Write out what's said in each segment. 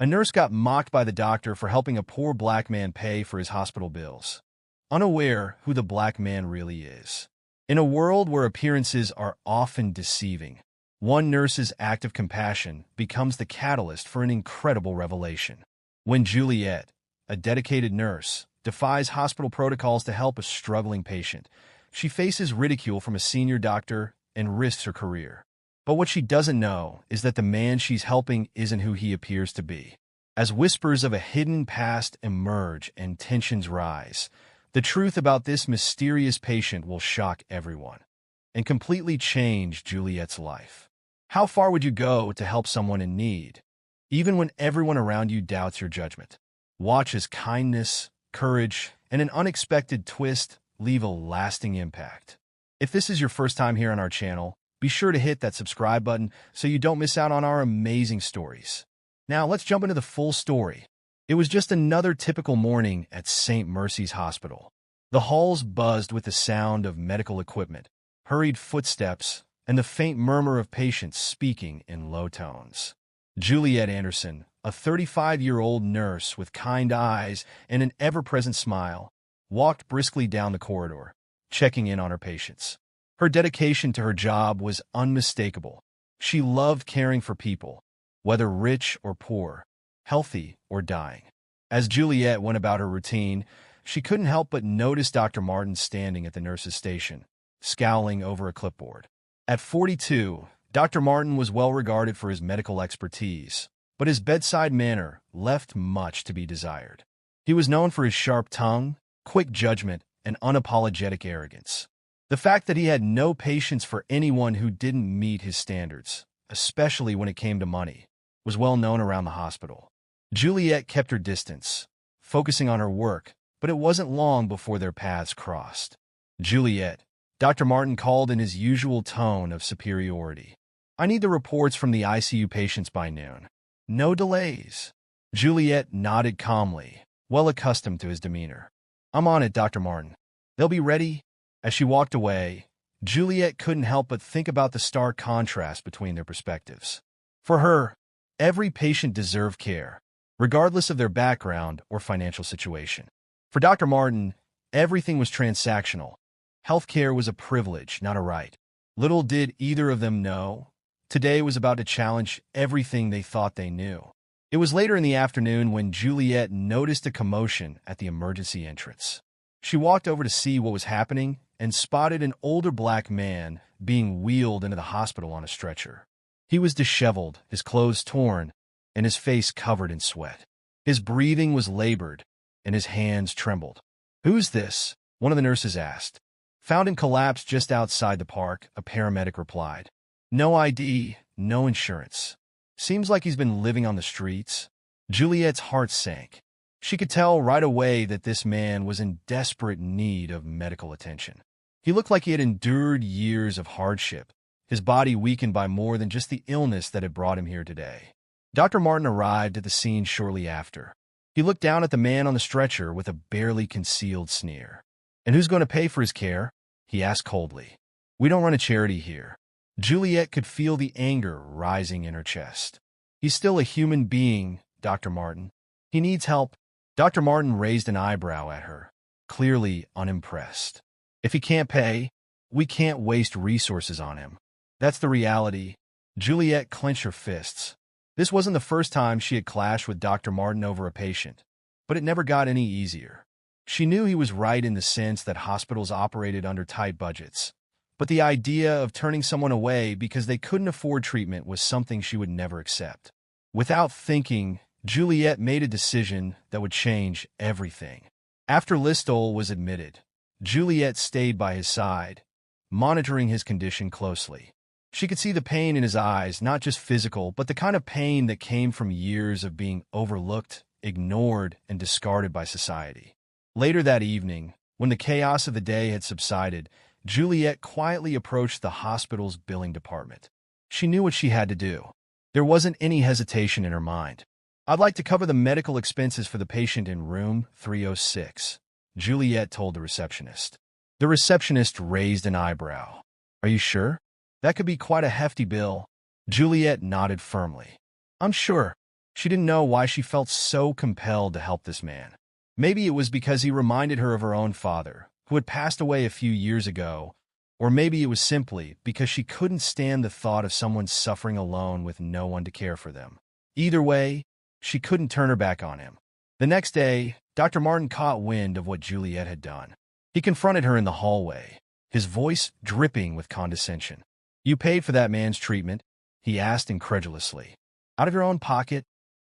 A nurse got mocked by the doctor for helping a poor black man pay for his hospital bills, unaware who the black man really is. In a world where appearances are often deceiving, one nurse's act of compassion becomes the catalyst for an incredible revelation. When Juliet, a dedicated nurse, defies hospital protocols to help a struggling patient, she faces ridicule from a senior doctor and risks her career. But what she doesn't know is that the man she's helping isn't who he appears to be. As whispers of a hidden past emerge and tensions rise, the truth about this mysterious patient will shock everyone and completely change Juliet's life. How far would you go to help someone in need, even when everyone around you doubts your judgment? Watch as kindness, courage, and an unexpected twist leave a lasting impact. If this is your first time here on our channel, be sure to hit that subscribe button so you don't miss out on our amazing stories. Now let's jump into the full story. It was just another typical morning at St. Mercy's Hospital. The halls buzzed with the sound of medical equipment, hurried footsteps, and the faint murmur of patients speaking in low tones. Juliet Anderson, a 35-year-old nurse with kind eyes and an ever-present smile, walked briskly down the corridor, checking in on her patients. Her dedication to her job was unmistakable. She loved caring for people, whether rich or poor, healthy or dying. As Juliet went about her routine, she couldn't help but notice Dr. Martin standing at the nurse's station, scowling over a clipboard. At 42, Dr. Martin was well regarded for his medical expertise, but his bedside manner left much to be desired. He was known for his sharp tongue, quick judgment, and unapologetic arrogance. The fact that he had no patience for anyone who didn't meet his standards, especially when it came to money, was well known around the hospital. Juliet kept her distance, focusing on her work, but it wasn't long before their paths crossed. "Juliet," Dr. Martin called in his usual tone of superiority. "I need the reports from the ICU patients by noon. No delays." Juliet nodded calmly, well accustomed to his demeanor. "I'm on it, Dr. Martin. They'll be ready." As she walked away, Juliet couldn't help but think about the stark contrast between their perspectives. For her, every patient deserved care, regardless of their background or financial situation. For Dr. Martin, everything was transactional. Healthcare was a privilege, not a right. Little did either of them know, today was about to challenge everything they thought they knew. It was later in the afternoon when Juliet noticed a commotion at the emergency entrance. She walked over to see what was happening and spotted an older black man being wheeled into the hospital on a stretcher. He was disheveled, his clothes torn, and his face covered in sweat. His breathing was labored, and his hands trembled. "Who's this?" one of the nurses asked. "Found him collapsed just outside the park," a paramedic replied. "No ID, no insurance. Seems like he's been living on the streets." Juliet's heart sank. She could tell right away that this man was in desperate need of medical attention. He looked like he had endured years of hardship, his body weakened by more than just the illness that had brought him here today. Dr. Martin arrived at the scene shortly after. He looked down at the man on the stretcher with a barely concealed sneer. "And who's going to pay for his care?" he asked coldly. "We don't run a charity here." Juliet could feel the anger rising in her chest. "He's still a human being, Dr. Martin. He needs help." Dr. Martin raised an eyebrow at her, clearly unimpressed. "If he can't pay, we can't waste resources on him. That's the reality." Juliet clenched her fists. This wasn't the first time she had clashed with Dr. Martin over a patient, but it never got any easier. She knew he was right in the sense that hospitals operated under tight budgets, but the idea of turning someone away because they couldn't afford treatment was something she would never accept. Without thinking, Juliet made a decision that would change everything. After Listowel was admitted, Juliet stayed by his side, monitoring his condition closely. She could see the pain in his eyes, not just physical, but the kind of pain that came from years of being overlooked, ignored, and discarded by society. Later that evening, when the chaos of the day had subsided, Juliet quietly approached the hospital's billing department. She knew what she had to do. There wasn't any hesitation in her mind. "I'd like to cover the medical expenses for the patient in room 306, Juliet told the receptionist. The receptionist raised an eyebrow. "Are you sure? That could be quite a hefty bill." Juliet nodded firmly. "I'm sure. She didn't know why she felt so compelled to help this man. Maybe it was because he reminded her of her own father, who had passed away a few years ago, or maybe it was simply because she couldn't stand the thought of someone suffering alone with no one to care for them. Either way, she couldn't turn her back on him. The next day, Dr. Martin caught wind of what Juliet had done. He confronted her in the hallway, his voice dripping with condescension. "You paid for that man's treatment?" he asked incredulously. "Out of your own pocket?"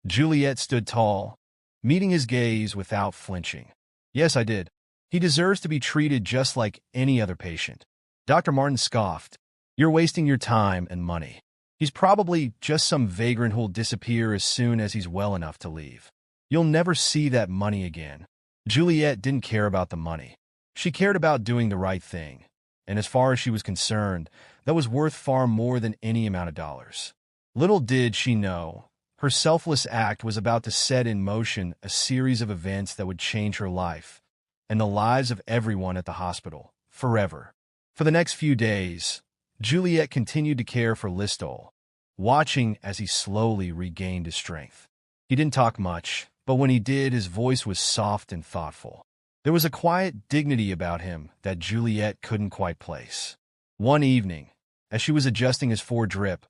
Juliet stood tall, meeting his gaze without flinching. "Yes, I did. He deserves to be treated just like any other patient." Dr. Martin scoffed. "You're wasting your time and money. He's probably just some vagrant who'll disappear as soon as he's well enough to leave. You'll never see that money again." Juliet didn't care about the money. She cared about doing the right thing, and as far as she was concerned, that was worth far more than any amount of dollars. Little did she know, her selfless act was about to set in motion a series of events that would change her life, and the lives of everyone at the hospital, forever. For the next few days, Juliet continued to care for Listowel, watching as he slowly regained his strength. He didn't talk much, but when he did, his voice was soft and thoughtful. There was a quiet dignity about him that Juliet couldn't quite place. One evening, as she was adjusting his foredrip,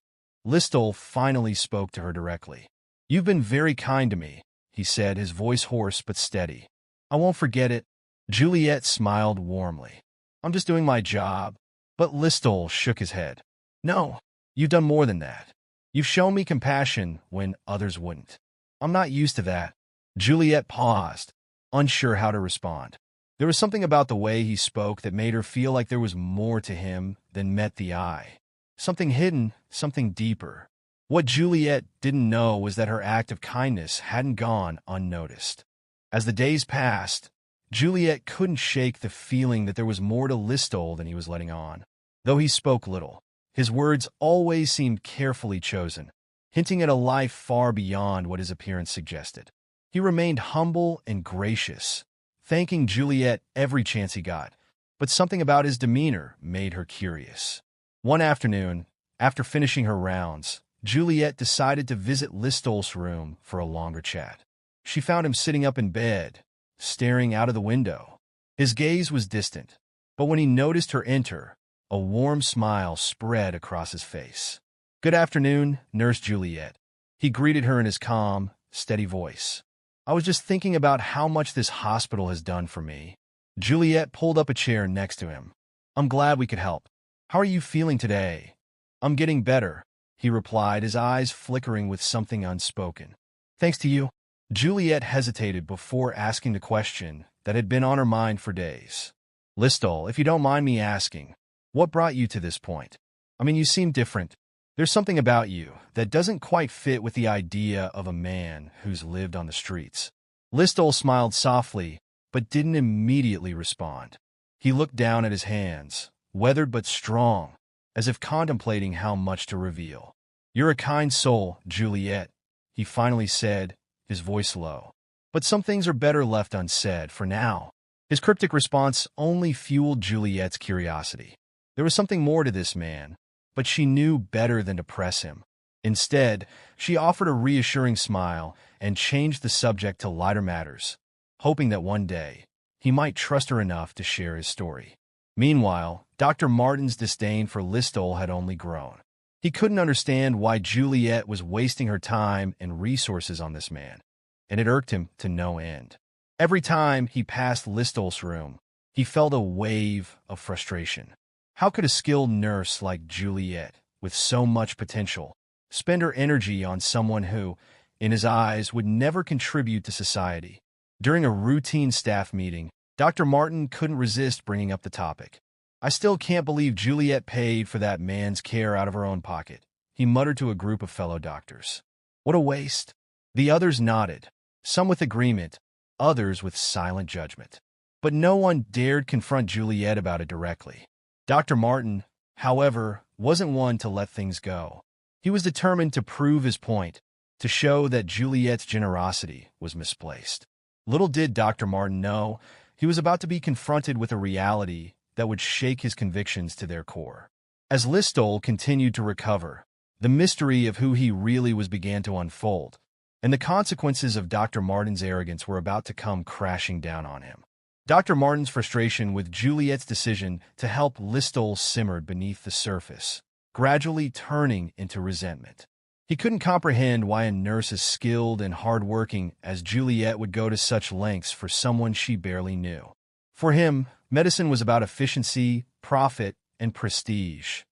Listowel finally spoke to her directly. "You've been very kind to me," he said, his voice hoarse but steady. "I won't forget it." Juliet smiled warmly. "I'm just doing my job." But Listowel shook his head. "No, you've done more than that. You've shown me compassion when others wouldn't." "I'm not used to that." Juliet paused, unsure how to respond. There was something about the way he spoke that made her feel like there was more to him than met the eye. Something hidden, something deeper. What Juliet didn't know was that her act of kindness hadn't gone unnoticed. As the days passed, Juliet couldn't shake the feeling that there was more to Listowel than he was letting on. Though he spoke little, his words always seemed carefully chosen, hinting at a life far beyond what his appearance suggested. He remained humble and gracious, thanking Juliet every chance he got, but something about his demeanor made her curious. One afternoon, after finishing her rounds, Juliet decided to visit Listowel's room for a longer chat. She found him sitting up in bed, staring out of the window. His gaze was distant, but when he noticed her enter, a warm smile spread across his face. "Good afternoon, Nurse Juliet." He greeted her in his calm, steady voice. "I was just thinking about how much this hospital has done for me." Juliet pulled up a chair next to him. "I'm glad we could help. How are you feeling today?" "I'm getting better," he replied, his eyes flickering with something unspoken. "Thanks to you." Juliet hesitated before asking the question that had been on her mind for days. "Listowel, if you don't mind me asking, what brought you to this point? I mean, you seem different. There's something about you that doesn't quite fit with the idea of a man who's lived on the streets." Listowel smiled softly, but didn't immediately respond. He looked down at his hands, weathered but strong, as if contemplating how much to reveal. "You're a kind soul, Juliet," he finally said, his voice low. "But some things are better left unsaid for now." His cryptic response only fueled Juliet's curiosity. There was something more to this man, but she knew better than to press him. Instead, she offered a reassuring smile and changed the subject to lighter matters, hoping that one day he might trust her enough to share his story. Meanwhile, Dr. Martin's disdain for Listowel had only grown. He couldn't understand why Juliet was wasting her time and resources on this man, and it irked him to no end. Every time he passed Listowel's room, he felt a wave of frustration. How could a skilled nurse like Juliet, with so much potential, spend her energy on someone who, in his eyes, would never contribute to society? During a routine staff meeting, Dr. Martin couldn't resist bringing up the topic. "I still can't believe Juliet paid for that man's care out of her own pocket," he muttered to a group of fellow doctors. "What a waste." The others nodded, some with agreement, others with silent judgment. But no one dared confront Juliet about it directly. Dr. Martin, however, wasn't one to let things go. He was determined to prove his point, to show that Juliet's generosity was misplaced. Little did Dr. Martin know, he was about to be confronted with a reality that would shake his convictions to their core. As Listowel continued to recover, the mystery of who he really was began to unfold, and the consequences of Dr. Martin's arrogance were about to come crashing down on him. Dr. Martin's frustration with Juliet's decision to help Listowel simmered beneath the surface, gradually turning into resentment. He couldn't comprehend why a nurse as skilled and hard-working as Juliet would go to such lengths for someone she barely knew. For him, medicine was about efficiency, profit, and prestige,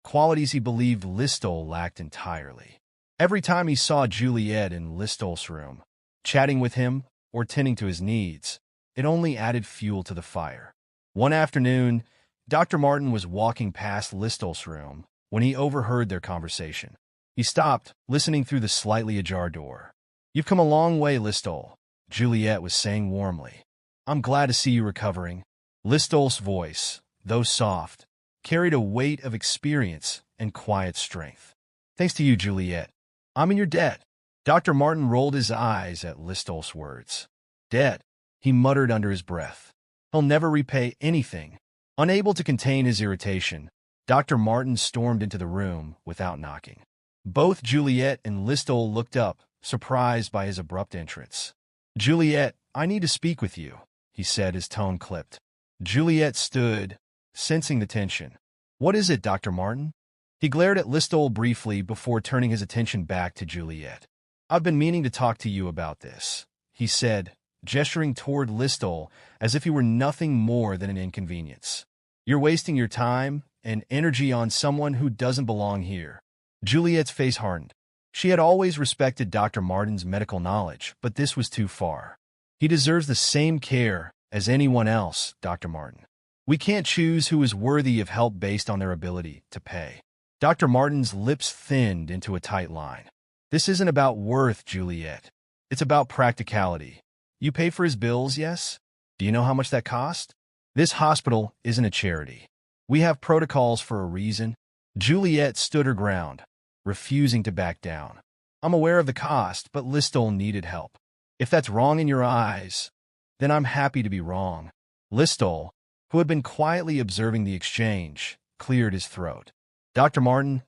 qualities he believed Listowel lacked entirely. Every time he saw Juliet in Listowel's room, chatting with him or tending to his needs, it only added fuel to the fire. One afternoon, Dr. Martin was walking past Listowel's room when he overheard their conversation. He stopped, listening through the slightly ajar door. "You've come a long way, Listowel," Juliet was saying warmly. "I'm glad to see you recovering." Listowel's voice, though soft, carried a weight of experience and quiet strength. "Thanks to you, Juliet. I'm in your debt." Dr. Martin rolled his eyes at Listowel's words. "Debt," he muttered under his breath. "He'll never repay anything." Unable to contain his irritation, Dr. Martin stormed into the room without knocking. Both Juliet and Listowel looked up, surprised by his abrupt entrance. "Juliet, I need to speak with you," he said, his tone clipped. Juliet stood, sensing the tension. "What is it, Dr. Martin?" He glared at Listowel briefly before turning his attention back to Juliet. "I've been meaning to talk to you about this," he said, gesturing toward Listowel as if he were nothing more than an inconvenience. "You're wasting your time and energy on someone who doesn't belong here." Juliet's face hardened. She had always respected Dr. Martin's medical knowledge, but this was too far. "He deserves the same care as anyone else, Dr. Martin. We can't choose who is worthy of help based on their ability to pay." Dr. Martin's lips thinned into a tight line. "This isn't about worth, Juliet. It's about practicality. You pay for his bills, yes? Do you know how much that cost? This hospital isn't a charity. We have protocols for a reason." Juliet stood her ground, refusing to back down. "I'm aware of the cost, but Listowel needed help. If that's wrong in your eyes, then I'm happy to be wrong." Listowel, who had been quietly observing the exchange, cleared his throat. "Dr. Martin,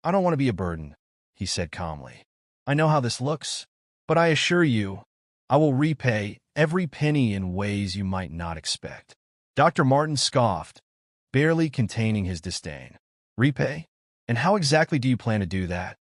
I don't want to be a burden," he said calmly. "I know how this looks, but I assure you, I will repay every penny in ways you might not expect." Dr. Martin scoffed, barely containing his disdain. "Repay? And how exactly do you plan to do that?"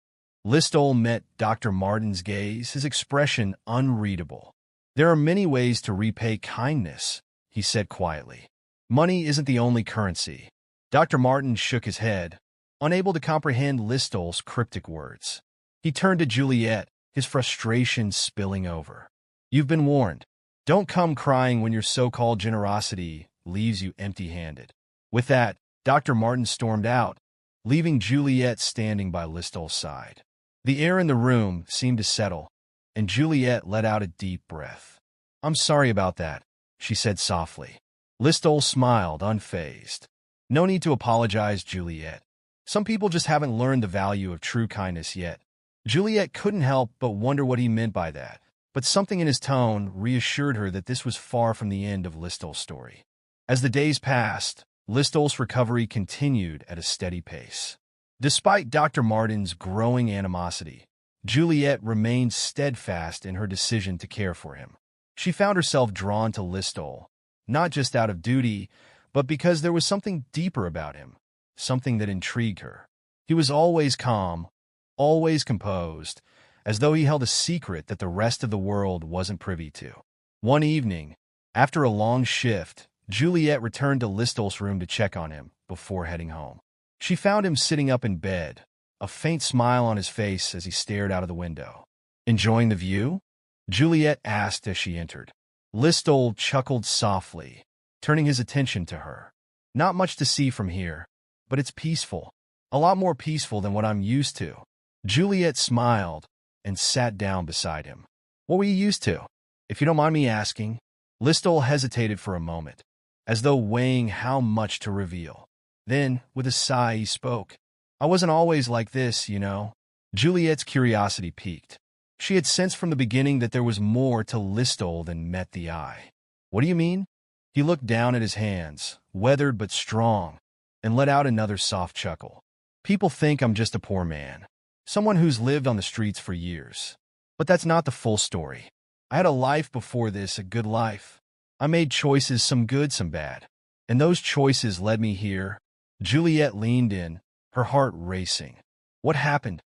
Listowel met Dr. Martin's gaze, his expression unreadable. "There are many ways to repay kindness," he said quietly. "Money isn't the only currency." Dr. Martin shook his head, unable to comprehend Listowel's cryptic words. He turned to Juliet, his frustration spilling over. "You've been warned. Don't come crying when your so-called generosity leaves you empty-handed." With that, Dr. Martin stormed out, leaving Juliet standing by Listowel's side. The air in the room seemed to settle, and Juliet let out a deep breath. "I'm sorry about that," she said softly. Listowel smiled, unfazed. "No need to apologize, Juliet. Some people just haven't learned the value of true kindness yet." Juliet couldn't help but wonder what he meant by that, but something in his tone reassured her that this was far from the end of Listowel's story. As the days passed, Listowel's recovery continued at a steady pace. Despite Dr. Martin's growing animosity, Juliet remained steadfast in her decision to care for him. She found herself drawn to Listowel, not just out of duty, but because there was something deeper about him, something that intrigued her. He was always calm, always composed, as though he held a secret that the rest of the world wasn't privy to. One evening, after a long shift, Juliet returned to Listowel's room to check on him before heading home. She found him sitting up in bed, a faint smile on his face as he stared out of the window. "Enjoying the view?" Juliet asked as she entered. Listowel chuckled softly, turning his attention to her. "Not much to see from here, but it's peaceful. A lot more peaceful than what I'm used to." Juliet smiled and sat down beside him. "What were you used to, if you don't mind me asking?" Listowel hesitated for a moment, as though weighing how much to reveal. Then, with a sigh, he spoke. "I wasn't always like this, you know." Juliet's curiosity piqued. She had sensed from the beginning that there was more to Listowel than met the eye. "What do you mean?" He looked down at his hands, weathered but strong, and let out another soft chuckle. "People think I'm just a poor man, someone who's lived on the streets for years. But that's not the full story. I had a life before this, a good life. I made choices, some good, some bad. And those choices led me here. Juliet leaned in, her heart racing. What happened?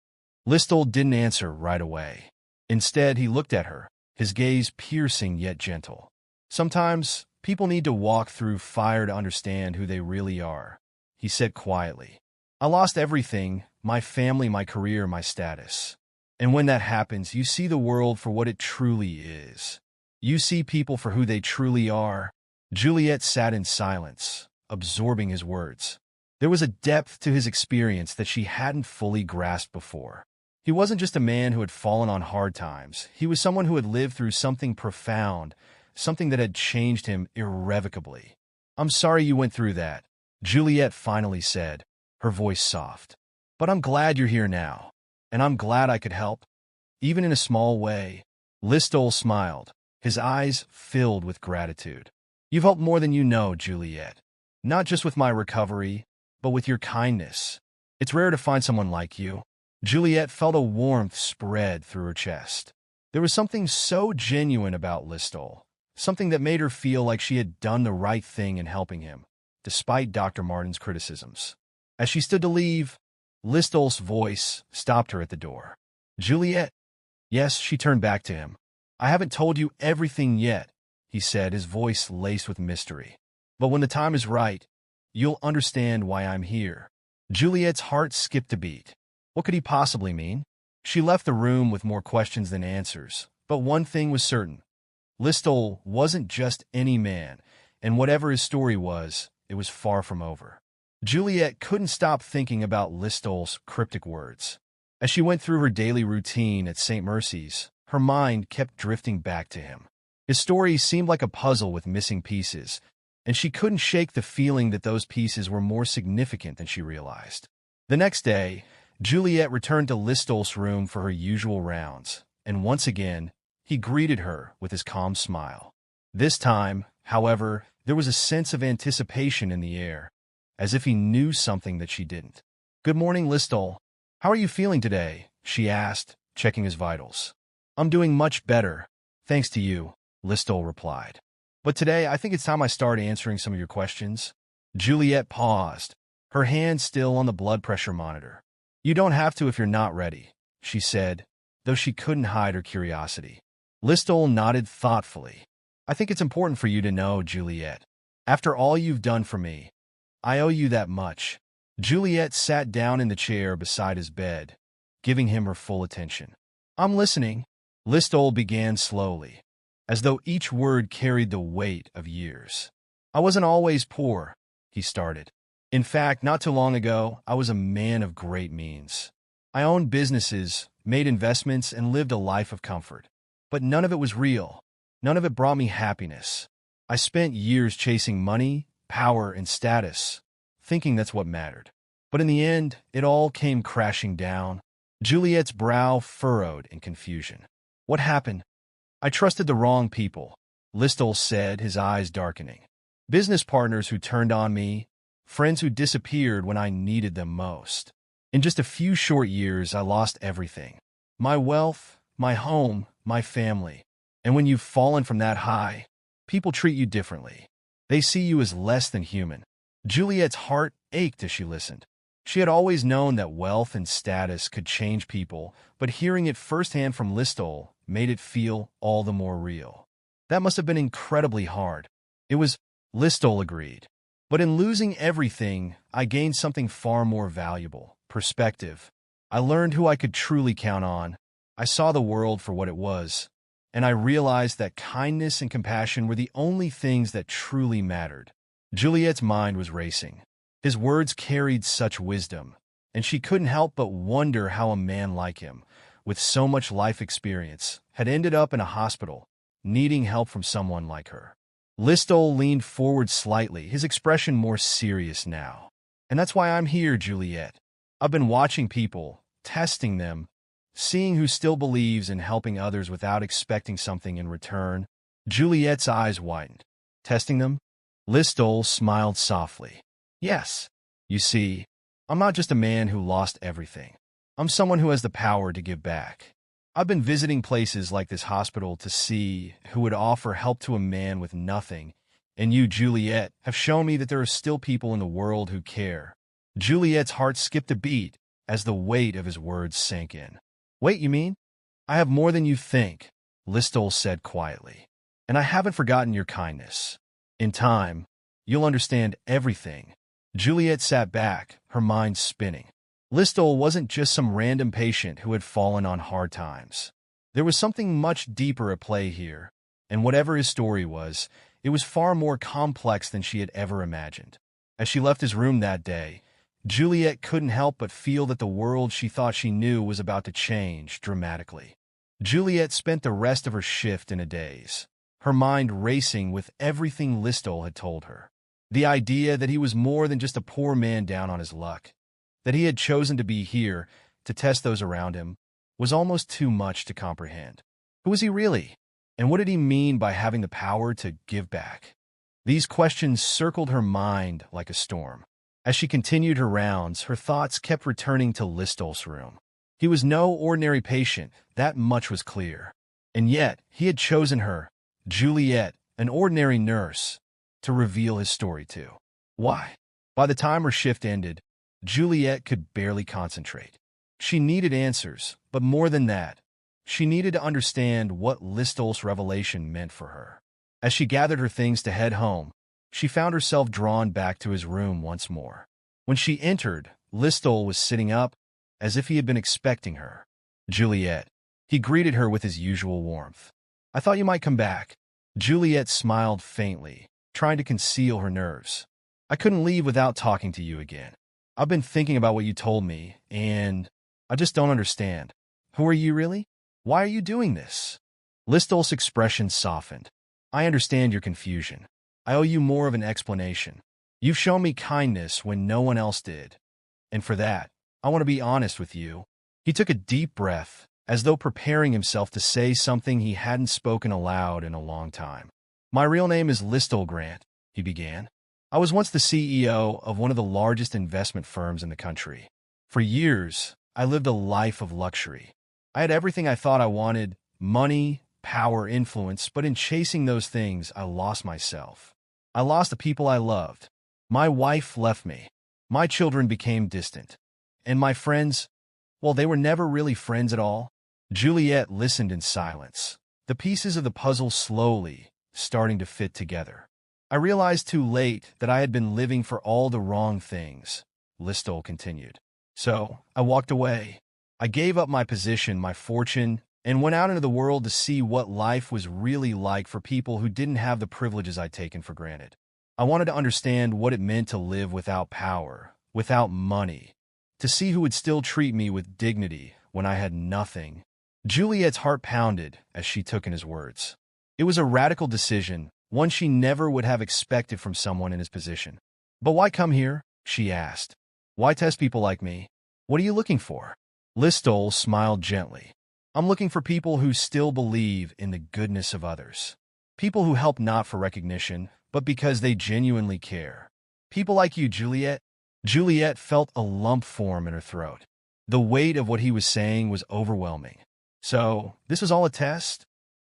Listowel didn't answer right away. Instead, he looked at her, his gaze piercing yet gentle. Sometimes, people need to walk through fire to understand who they really are, he said quietly. I lost everything, my family, my career, my status. And when that happens, you see the world for what it truly is. You see people for who they truly are. Juliet sat in silence, absorbing his words. There was a depth to his experience that she hadn't fully grasped before. He wasn't just a man who had fallen on hard times. He was someone who had lived through something profound, something that had changed him irrevocably. I'm sorry you went through that, Juliet finally said, her voice soft. But I'm glad you're here now, and I'm glad I could help, even in a small way. Listowel smiled, his eyes filled with gratitude. You've helped more than you know, Juliet. Not just with my recovery, but with your kindness. It's rare to find someone like you. Juliet felt a warmth spread through her chest. There was something so genuine about Listowel, something that made her feel like she had done the right thing in helping him, despite Dr. Martin's criticisms. As she stood to leave, Listowel's voice stopped her at the door. Juliet? Yes, she turned back to him. I haven't told you everything yet, he said, his voice laced with mystery. But when the time is right, you'll understand why I'm here. Juliet's heart skipped a beat. What could he possibly mean? She left the room with more questions than answers, but one thing was certain. Listowel wasn't just any man, and whatever his story was, it was far from over. Juliet couldn't stop thinking about Listowel's cryptic words. As she went through her daily routine at St. Mercy's, her mind kept drifting back to him. His story seemed like a puzzle with missing pieces, and she couldn't shake the feeling that those pieces were more significant than she realized. The next day, Juliet returned to Listowel's room for her usual rounds, and once again, he greeted her with his calm smile. This time, however, there was a sense of anticipation in the air, as if he knew something that she didn't. Good morning, Listowel. How are you feeling today? She asked, checking his vitals. I'm doing much better, thanks to you, Listowel replied. But today, I think it's time I start answering some of your questions. Juliet paused, her hand still on the blood pressure monitor. You don't have to if you're not ready, she said, though she couldn't hide her curiosity. Listowel nodded thoughtfully. I think it's important for you to know, Juliet. After all you've done for me, I owe you that much. Juliet sat down in the chair beside his bed, giving him her full attention. I'm listening, Listowel began slowly, as though each word carried the weight of years. I wasn't always poor, he started. In fact, not too long ago, I was a man of great means. I owned businesses, made investments, and lived a life of comfort. But none of it was real. None of it brought me happiness. I spent years chasing money, power, and status, thinking that's what mattered. But in the end, it all came crashing down. Juliet's brow furrowed in confusion. What happened? I trusted the wrong people, Listowel said, his eyes darkening. Business partners who turned on me, friends who disappeared when I needed them most. In just a few short years, I lost everything. My wealth, my home, my family. And when you've fallen from that high, people treat you differently. They see you as less than human. Juliet's heart ached as she listened. She had always known that wealth and status could change people, but hearing it firsthand from Listowel made it feel all the more real. That must have been incredibly hard. It was, Listowel agreed. But in losing everything, I gained something far more valuable, perspective. I learned who I could truly count on. I saw the world for what it was, and I realized that kindness and compassion were the only things that truly mattered. Juliet's mind was racing. His words carried such wisdom, and she couldn't help but wonder how a man like him, with so much life experience, had ended up in a hospital, needing help from someone like her. Listowel leaned forward slightly, his expression more serious now. And that's why I'm here, Juliet. I've been watching people, testing them, seeing who still believes in helping others without expecting something in return. Juliet's eyes widened. Testing them? Listowel smiled softly. Yes. You see, I'm not just a man who lost everything. I'm someone who has the power to give back. I've been visiting places like this hospital to see who would offer help to a man with nothing, and you, Juliet, have shown me that there are still people in the world who care. Juliet's heart skipped a beat as the weight of his words sank in. Wait, you mean? I have more than you think, Listol said quietly. And I haven't forgotten your kindness. In time, you'll understand everything. Juliet sat back, her mind spinning. Listol wasn't just some random patient who had fallen on hard times. There was something much deeper at play here, and whatever his story was, it was far more complex than she had ever imagined. As she left his room that day, Juliet couldn't help but feel that the world she thought she knew was about to change dramatically. Juliet spent the rest of her shift in a daze, her mind racing with everything Listol had told her. The idea that he was more than just a poor man down on his luck, that he had chosen to be here to test those around him, was almost too much to comprehend. Who was he really? And what did he mean by having the power to give back? These questions circled her mind like a storm. As she continued her rounds, her thoughts kept returning to Listol's room. He was no ordinary patient, that much was clear. And yet, he had chosen her, Juliet, an ordinary nurse, to reveal his story to. Why? By the time her shift ended, Juliet could barely concentrate. She needed answers, but more than that, she needed to understand what Listol's revelation meant for her. As she gathered her things to head home, she found herself drawn back to his room once more. When she entered, Listol was sitting up, as if he had been expecting her. Juliet. He greeted her with his usual warmth. I thought you might come back. Juliet smiled faintly, trying to conceal her nerves. I couldn't leave without talking to you again. I've been thinking about what you told me, and I just don't understand. Who are you really? Why are you doing this? Listol's expression softened. I understand your confusion. I owe you more of an explanation. You've shown me kindness when no one else did. And for that, I want to be honest with you. He took a deep breath, as though preparing himself to say something he hadn't spoken aloud in a long time. My real name is Listol Grant, he began. I was once the CEO of one of the largest investment firms in the country. For years, I lived a life of luxury. I had everything I thought I wanted: money, power, influence, but in chasing those things, I lost myself. I lost the people I loved. My wife left me. My children became distant. And my friends, well, they were never really friends at all. Juliet listened in silence, the pieces of the puzzle slowly starting to fit together. I realized too late that I had been living for all the wrong things, Listol continued. So, I walked away. I gave up my position, my fortune, and went out into the world to see what life was really like for people who didn't have the privileges I'd taken for granted. I wanted to understand what it meant to live without power, without money, to see who would still treat me with dignity when I had nothing. Juliet's heart pounded as she took in his words. It was a radical decision, one she never would have expected from someone in his position. But why come here? She asked. Why test people like me? What are you looking for? Listol smiled gently. I'm looking for people who still believe in the goodness of others. People who help not for recognition, but because they genuinely care. People like you, Juliet. Juliet felt a lump form in her throat. The weight of what he was saying was overwhelming. So, this was all a test?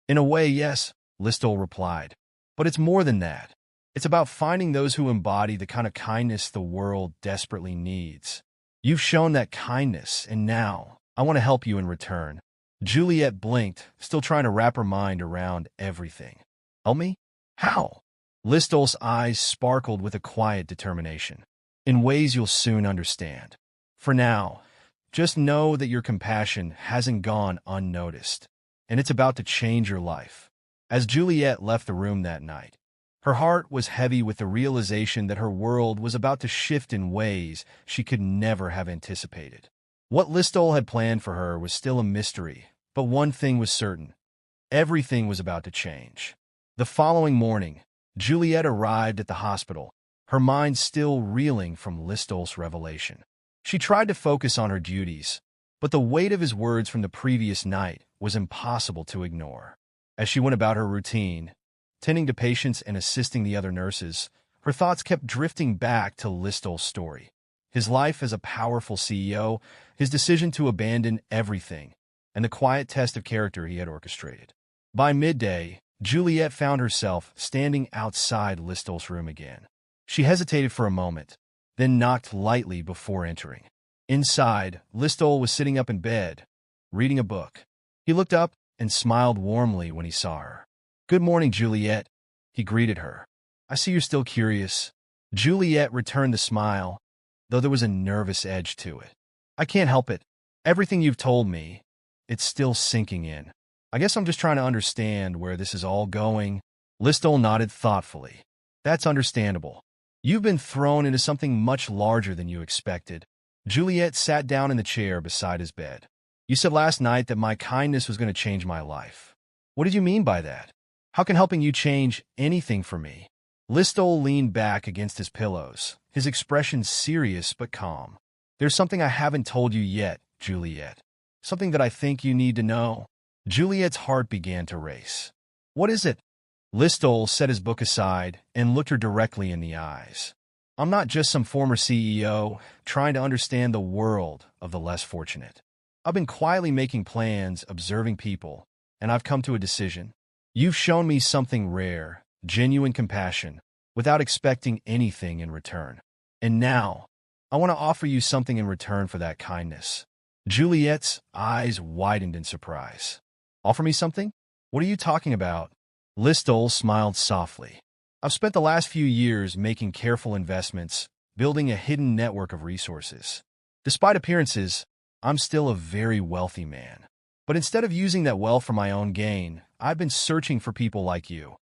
In a way, yes, Listol replied. But it's more than that. It's about finding those who embody the kind of kindness the world desperately needs. You've shown that kindness, and now I want to help you in return. Juliet blinked, still trying to wrap her mind around everything. Help me? How? Listol's eyes sparkled with a quiet determination. In ways you'll soon understand. For now, just know that your compassion hasn't gone unnoticed, and it's about to change your life. As Juliet left the room that night, her heart was heavy with the realization that her world was about to shift in ways she could never have anticipated. What Listol had planned for her was still a mystery, but one thing was certain. Everything was about to change. The following morning, Juliet arrived at the hospital, her mind still reeling from Listol's revelation. She tried to focus on her duties, but the weight of his words from the previous night was impossible to ignore. As she went about her routine, tending to patients and assisting the other nurses, her thoughts kept drifting back to Listol's story. His life as a powerful CEO, his decision to abandon everything, and the quiet test of character he had orchestrated. By midday, Juliet found herself standing outside Listow's room again. She hesitated for a moment, then knocked lightly before entering. Inside, Listow was sitting up in bed, reading a book. He looked up and smiled warmly when he saw her. "Good morning, Juliet," he greeted her. "I see you're still curious." Juliet returned the smile, though there was a nervous edge to it. "I can't help it. Everything you've told me, it's still sinking in. I guess I'm just trying to understand where this is all going." Listow nodded thoughtfully. "That's understandable. You've been thrown into something much larger than you expected." Juliet sat down in the chair beside his bed. "You said last night that my kindness was going to change my life. What did you mean by that? How can helping you change anything for me?" Listow leaned back against his pillows, his expression serious but calm. "There's something I haven't told you yet, Juliet. Something that I think you need to know." Juliet's heart began to race. "What is it?" Listow set his book aside and looked her directly in the eyes. "I'm not just some former CEO trying to understand the world of the less fortunate. I've been quietly making plans, observing people, and I've come to a decision. You've shown me something rare, genuine compassion, without expecting anything in return. And now, I want to offer you something in return for that kindness." Juliet's eyes widened in surprise. "Offer me something? What are you talking about?" Listow smiled softly. "I've spent the last few years making careful investments, building a hidden network of resources. Despite appearances, I'm still a very wealthy man. But instead of using that wealth for my own gain, I've been searching for people like you,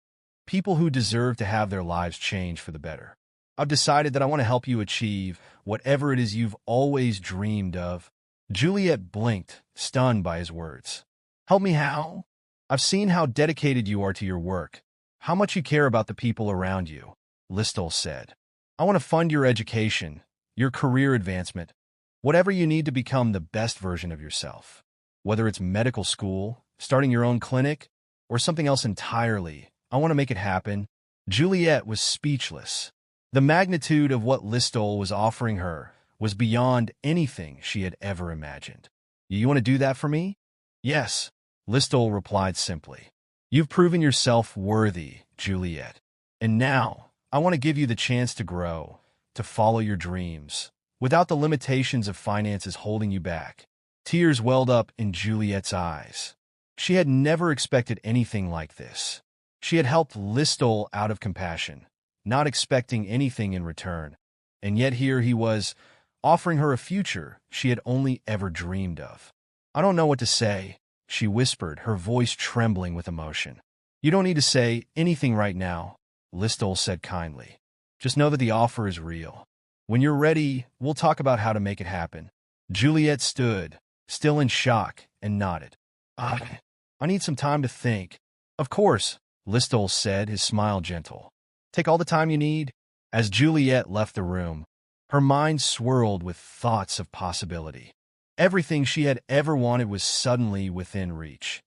people who deserve to have their lives changed for the better. I've decided that I want to help you achieve whatever it is you've always dreamed of." Juliet blinked, stunned by his words. "Help me how?" "I've seen how dedicated you are to your work, how much you care about the people around you," Listow said. "I want to fund your education, your career advancement, whatever you need to become the best version of yourself. Whether it's medical school, starting your own clinic, or something else entirely, I want to make it happen." Juliet was speechless. The magnitude of what Listow was offering her was beyond anything she had ever imagined. "You want to do that for me?" "Yes," Listow replied simply. "You've proven yourself worthy, Juliet. And now, I want to give you the chance to grow, to follow your dreams, without the limitations of finances holding you back." Tears welled up in Juliet's eyes. She had never expected anything like this. She had helped Listow out of compassion, not expecting anything in return. And yet here he was, offering her a future she had only ever dreamed of. "I don't know what to say," she whispered, her voice trembling with emotion. "You don't need to say anything right now," Listow said kindly. "Just know that the offer is real. When you're ready, we'll talk about how to make it happen." Juliet stood, still in shock, and nodded. I need some time to think." "Of course," Listow said, his smile gentle. "Take all the time you need." As Juliet left the room, her mind swirled with thoughts of possibility. Everything she had ever wanted was suddenly within reach,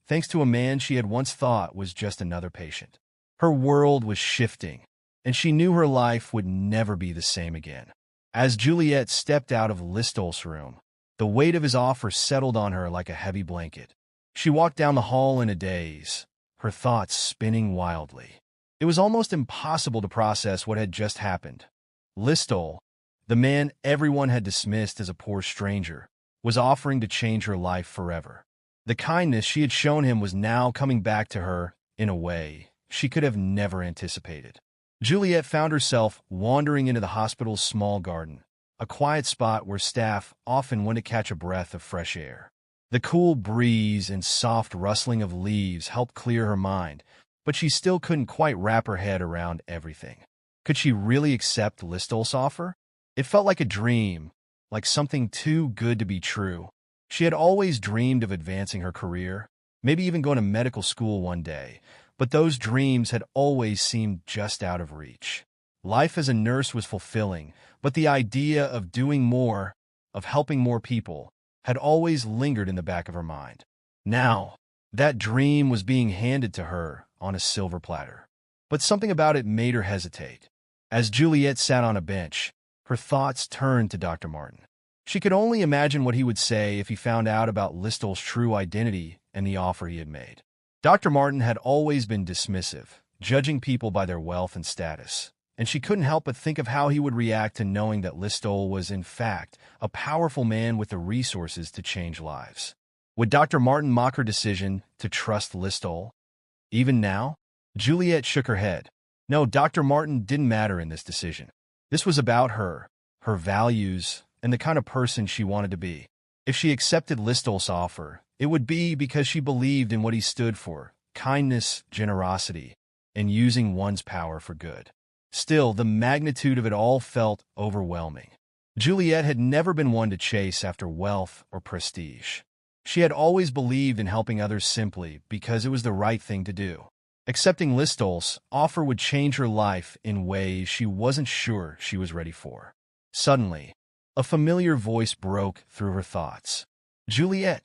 thanks to a man she had once thought was just another patient. Her world was shifting, and she knew her life would never be the same again. As Juliet stepped out of Listow's room, the weight of his offer settled on her like a heavy blanket. She walked down the hall in a daze, her thoughts spinning wildly. It was almost impossible to process what had just happened. Listow, the man everyone had dismissed as a poor stranger, was offering to change her life forever. The kindness she had shown him was now coming back to her in a way she could have never anticipated. Juliet found herself wandering into the hospital's small garden, a quiet spot where staff often went to catch a breath of fresh air. The cool breeze and soft rustling of leaves helped clear her mind, but she still couldn't quite wrap her head around everything. Could she really accept Listow's offer? It felt like a dream, like something too good to be true. She had always dreamed of advancing her career, maybe even going to medical school one day, but those dreams had always seemed just out of reach. Life as a nurse was fulfilling, but the idea of doing more, of helping more people, had always lingered in the back of her mind. Now, that dream was being handed to her on a silver platter. But something about it made her hesitate. As Juliet sat on a bench, her thoughts turned to Dr. Martin. She could only imagine what he would say if he found out about Listowel's true identity and the offer he had made. Dr. Martin had always been dismissive, judging people by their wealth and status, and she couldn't help but think of how he would react to knowing that Listowel was, in fact, a powerful man with the resources to change lives. Would Dr. Martin mock her decision to trust Listowel? Even now? Juliet shook her head. No, Dr. Martin didn't matter in this decision. This was about her, her values, and the kind of person she wanted to be. If she accepted Listowel's offer, it would be because she believed in what he stood for: kindness, generosity, and using one's power for good. Still, the magnitude of it all felt overwhelming. Juliet had never been one to chase after wealth or prestige. She had always believed in helping others simply because it was the right thing to do. Accepting Listowel's offer would change her life in ways she wasn't sure she was ready for. Suddenly, a familiar voice broke through her thoughts. Juliet.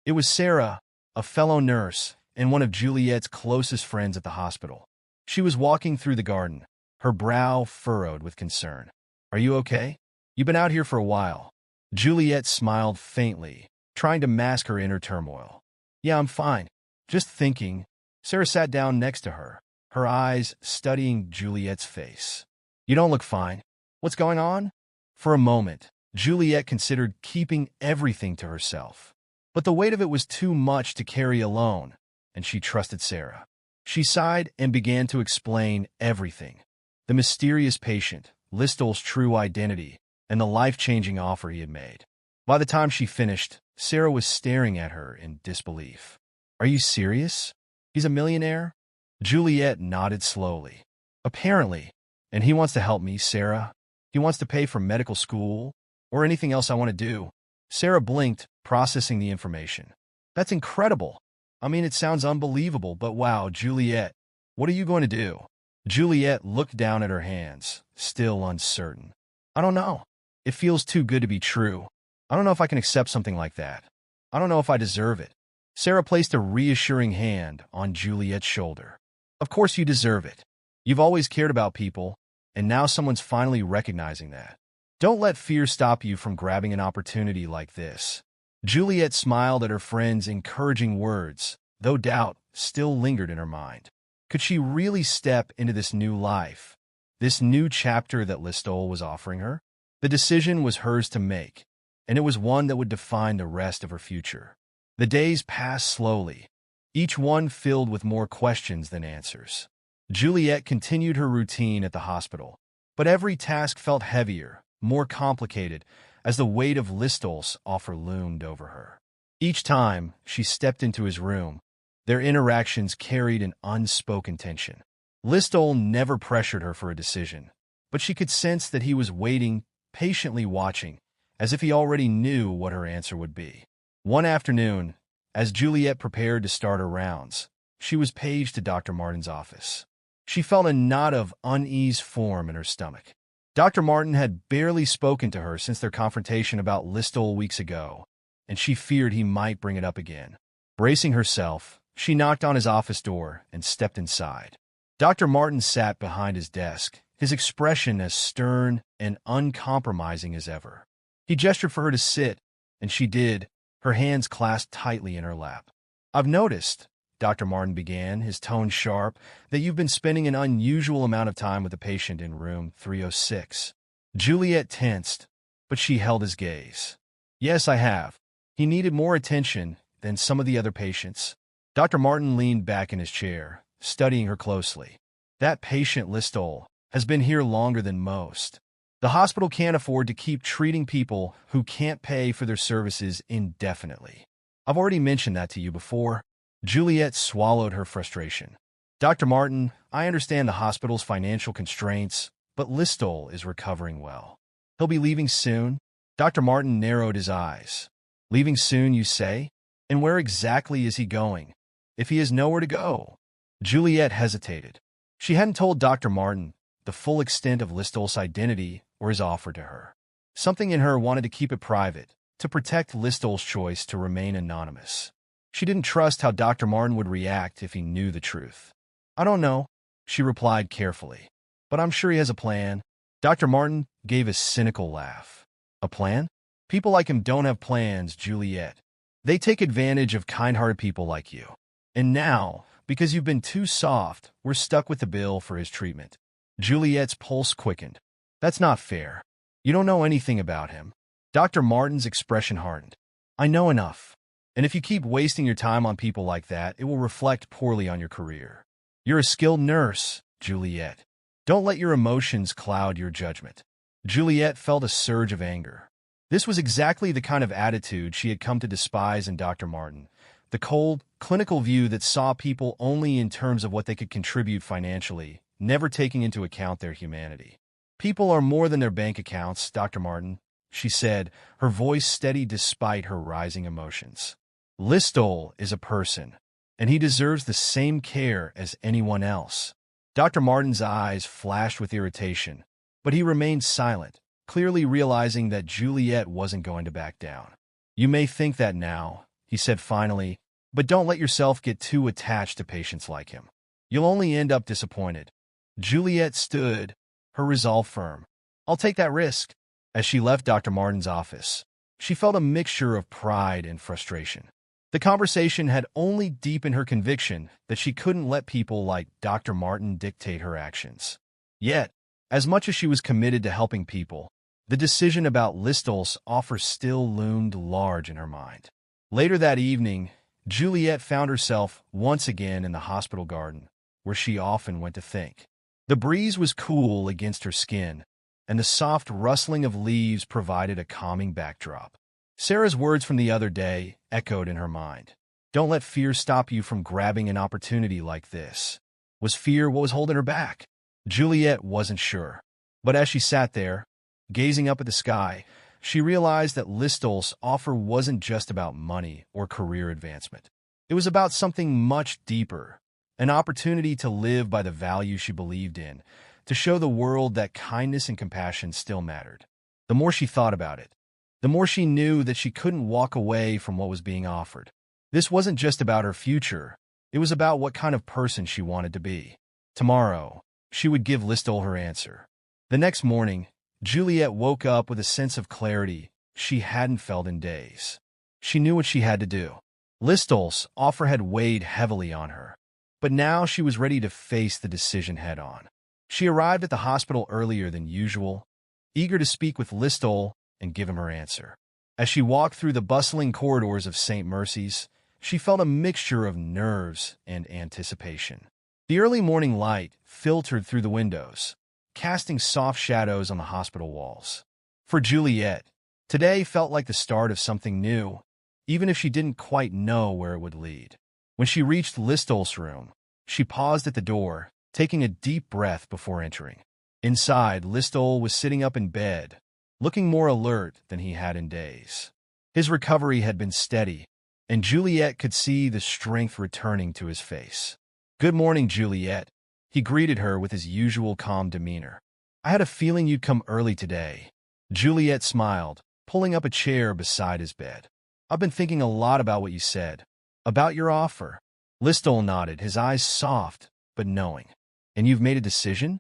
It was Sarah, a fellow nurse and one of Juliet's closest friends at the hospital. She was walking through the garden, her brow furrowed with concern. Are you okay? You've been out here for a while. Juliet smiled faintly, trying to mask her inner turmoil. Yeah, I'm fine. Just thinking. Sarah sat down next to her, her eyes studying Juliet's face. You don't look fine. What's going on? For a moment, Juliet considered keeping everything to herself. But the weight of it was too much to carry alone, and she trusted Sarah. She sighed and began to explain everything: the mysterious patient, Listowel's true identity, and the life-changing offer he had made. By the time she finished, Sarah was staring at her in disbelief. Are you serious? He's a millionaire? Juliet nodded slowly. Apparently. And he wants to help me, Sarah. He wants to pay for medical school or anything else I want to do. Sarah blinked, processing the information. That's incredible. I mean, it sounds unbelievable, but wow, Juliet, what are you going to do? Juliet looked down at her hands, still uncertain. I don't know. It feels too good to be true. I don't know if I can accept something like that. I don't know if I deserve it. Sarah placed a reassuring hand on Juliet's shoulder. Of course you deserve it. You've always cared about people, and now someone's finally recognizing that. Don't let fear stop you from grabbing an opportunity like this. Juliet smiled at her friend's encouraging words, though doubt still lingered in her mind. Could she really step into this new life, this new chapter that Listowel was offering her? The decision was hers to make, and it was one that would define the rest of her future. The days passed slowly, each one filled with more questions than answers. Juliet continued her routine at the hospital, but every task felt heavier, more complicated, as the weight of Listowel's offer loomed over her. Each time she stepped into his room, their interactions carried an unspoken tension. Listowel never pressured her for a decision, but she could sense that he was waiting, patiently watching, as if he already knew what her answer would be. One afternoon, as Juliet prepared to start her rounds, she was paged to Dr. Martin's office. She felt a knot of unease form in her stomach. Dr. Martin had barely spoken to her since their confrontation about Listowel weeks ago, and she feared he might bring it up again. Bracing herself, she knocked on his office door and stepped inside. Dr. Martin sat behind his desk, his expression as stern and uncompromising as ever. He gestured for her to sit, and she did, her hands clasped tightly in her lap. I've noticed, Dr. Martin began, his tone sharp, that you've been spending an unusual amount of time with the patient in room 306. Juliet tensed, but she held his gaze. Yes, I have. He needed more attention than some of the other patients. Dr. Martin leaned back in his chair, studying her closely. That patient, Listowel, has been here longer than most. The hospital can't afford to keep treating people who can't pay for their services indefinitely. I've already mentioned that to you before. Juliet swallowed her frustration. Dr. Martin, I understand the hospital's financial constraints, but Listowel is recovering well. He'll be leaving soon. Dr. Martin narrowed his eyes. Leaving soon, you say? And where exactly is he going? If he has nowhere to go? Juliet hesitated. She hadn't told Dr. Martin the full extent of Listowel's identity or his offer to her. Something in her wanted to keep it private, to protect Listowel's choice to remain anonymous. She didn't trust how Dr. Martin would react if he knew the truth. I don't know, she replied carefully, but I'm sure he has a plan. Dr. Martin gave a cynical laugh. A plan? People like him don't have plans, Juliet. They take advantage of kind-hearted people like you. And now, because you've been too soft, we're stuck with the bill for his treatment. Juliet's pulse quickened. That's not fair. You don't know anything about him. Dr. Martin's expression hardened. I know enough. And if you keep wasting your time on people like that, it will reflect poorly on your career. You're a skilled nurse, Juliet. Don't let your emotions cloud your judgment. Juliet felt a surge of anger. This was exactly the kind of attitude she had come to despise in Dr. Martin. The cold, clinical view that saw people only in terms of what they could contribute financially, never taking into account their humanity. People are more than their bank accounts, Dr. Martin, she said, her voice steady despite her rising emotions. Listowel is a person, and he deserves the same care as anyone else. Dr. Martin's eyes flashed with irritation, but he remained silent, clearly realizing that Juliet wasn't going to back down. You may think that now, he said finally, but don't let yourself get too attached to patients like him. You'll only end up disappointed. Juliet stood, her resolve firm. I'll take that risk. As she left Dr. Martin's office, she felt a mixture of pride and frustration. The conversation had only deepened her conviction that she couldn't let people like Dr. Martin dictate her actions. Yet, as much as she was committed to helping people, the decision about Listowel's offer still loomed large in her mind. Later that evening, Juliet found herself once again in the hospital garden, where she often went to think. The breeze was cool against her skin, and the soft rustling of leaves provided a calming backdrop. Sarah's words from the other day echoed in her mind. Don't let fear stop you from grabbing an opportunity like this. Was fear what was holding her back? Juliet wasn't sure. But as she sat there, gazing up at the sky, she realized that Listowel's offer wasn't just about money or career advancement. It was about something much deeper, an opportunity to live by the values she believed in, to show the world that kindness and compassion still mattered. The more she thought about it, the more she knew that she couldn't walk away from what was being offered. This wasn't just about her future. It was about what kind of person she wanted to be. Tomorrow, she would give Listowel her answer. The next morning, Juliet woke up with a sense of clarity she hadn't felt in days. She knew what she had to do. Listowel's offer had weighed heavily on her, but now she was ready to face the decision head-on. She arrived at the hospital earlier than usual, eager to speak with Listowel and give him her answer. As she walked through the bustling corridors of St. Mercy's, she felt a mixture of nerves and anticipation. The early morning light filtered through the windows, casting soft shadows on the hospital walls. For Juliet, today felt like the start of something new, even if she didn't quite know where it would lead. When she reached Listowel's room, she paused at the door, taking a deep breath before entering. Inside, Listowel was sitting up in bed, looking more alert than he had in days. His recovery had been steady, and Juliet could see the strength returning to his face. "Good morning, Juliet," he greeted her with his usual calm demeanor. "I had a feeling you'd come early today." Juliet smiled, pulling up a chair beside his bed. "I've been thinking a lot about what you said. About your offer." Listowel nodded, his eyes soft but knowing. "And you've made a decision?"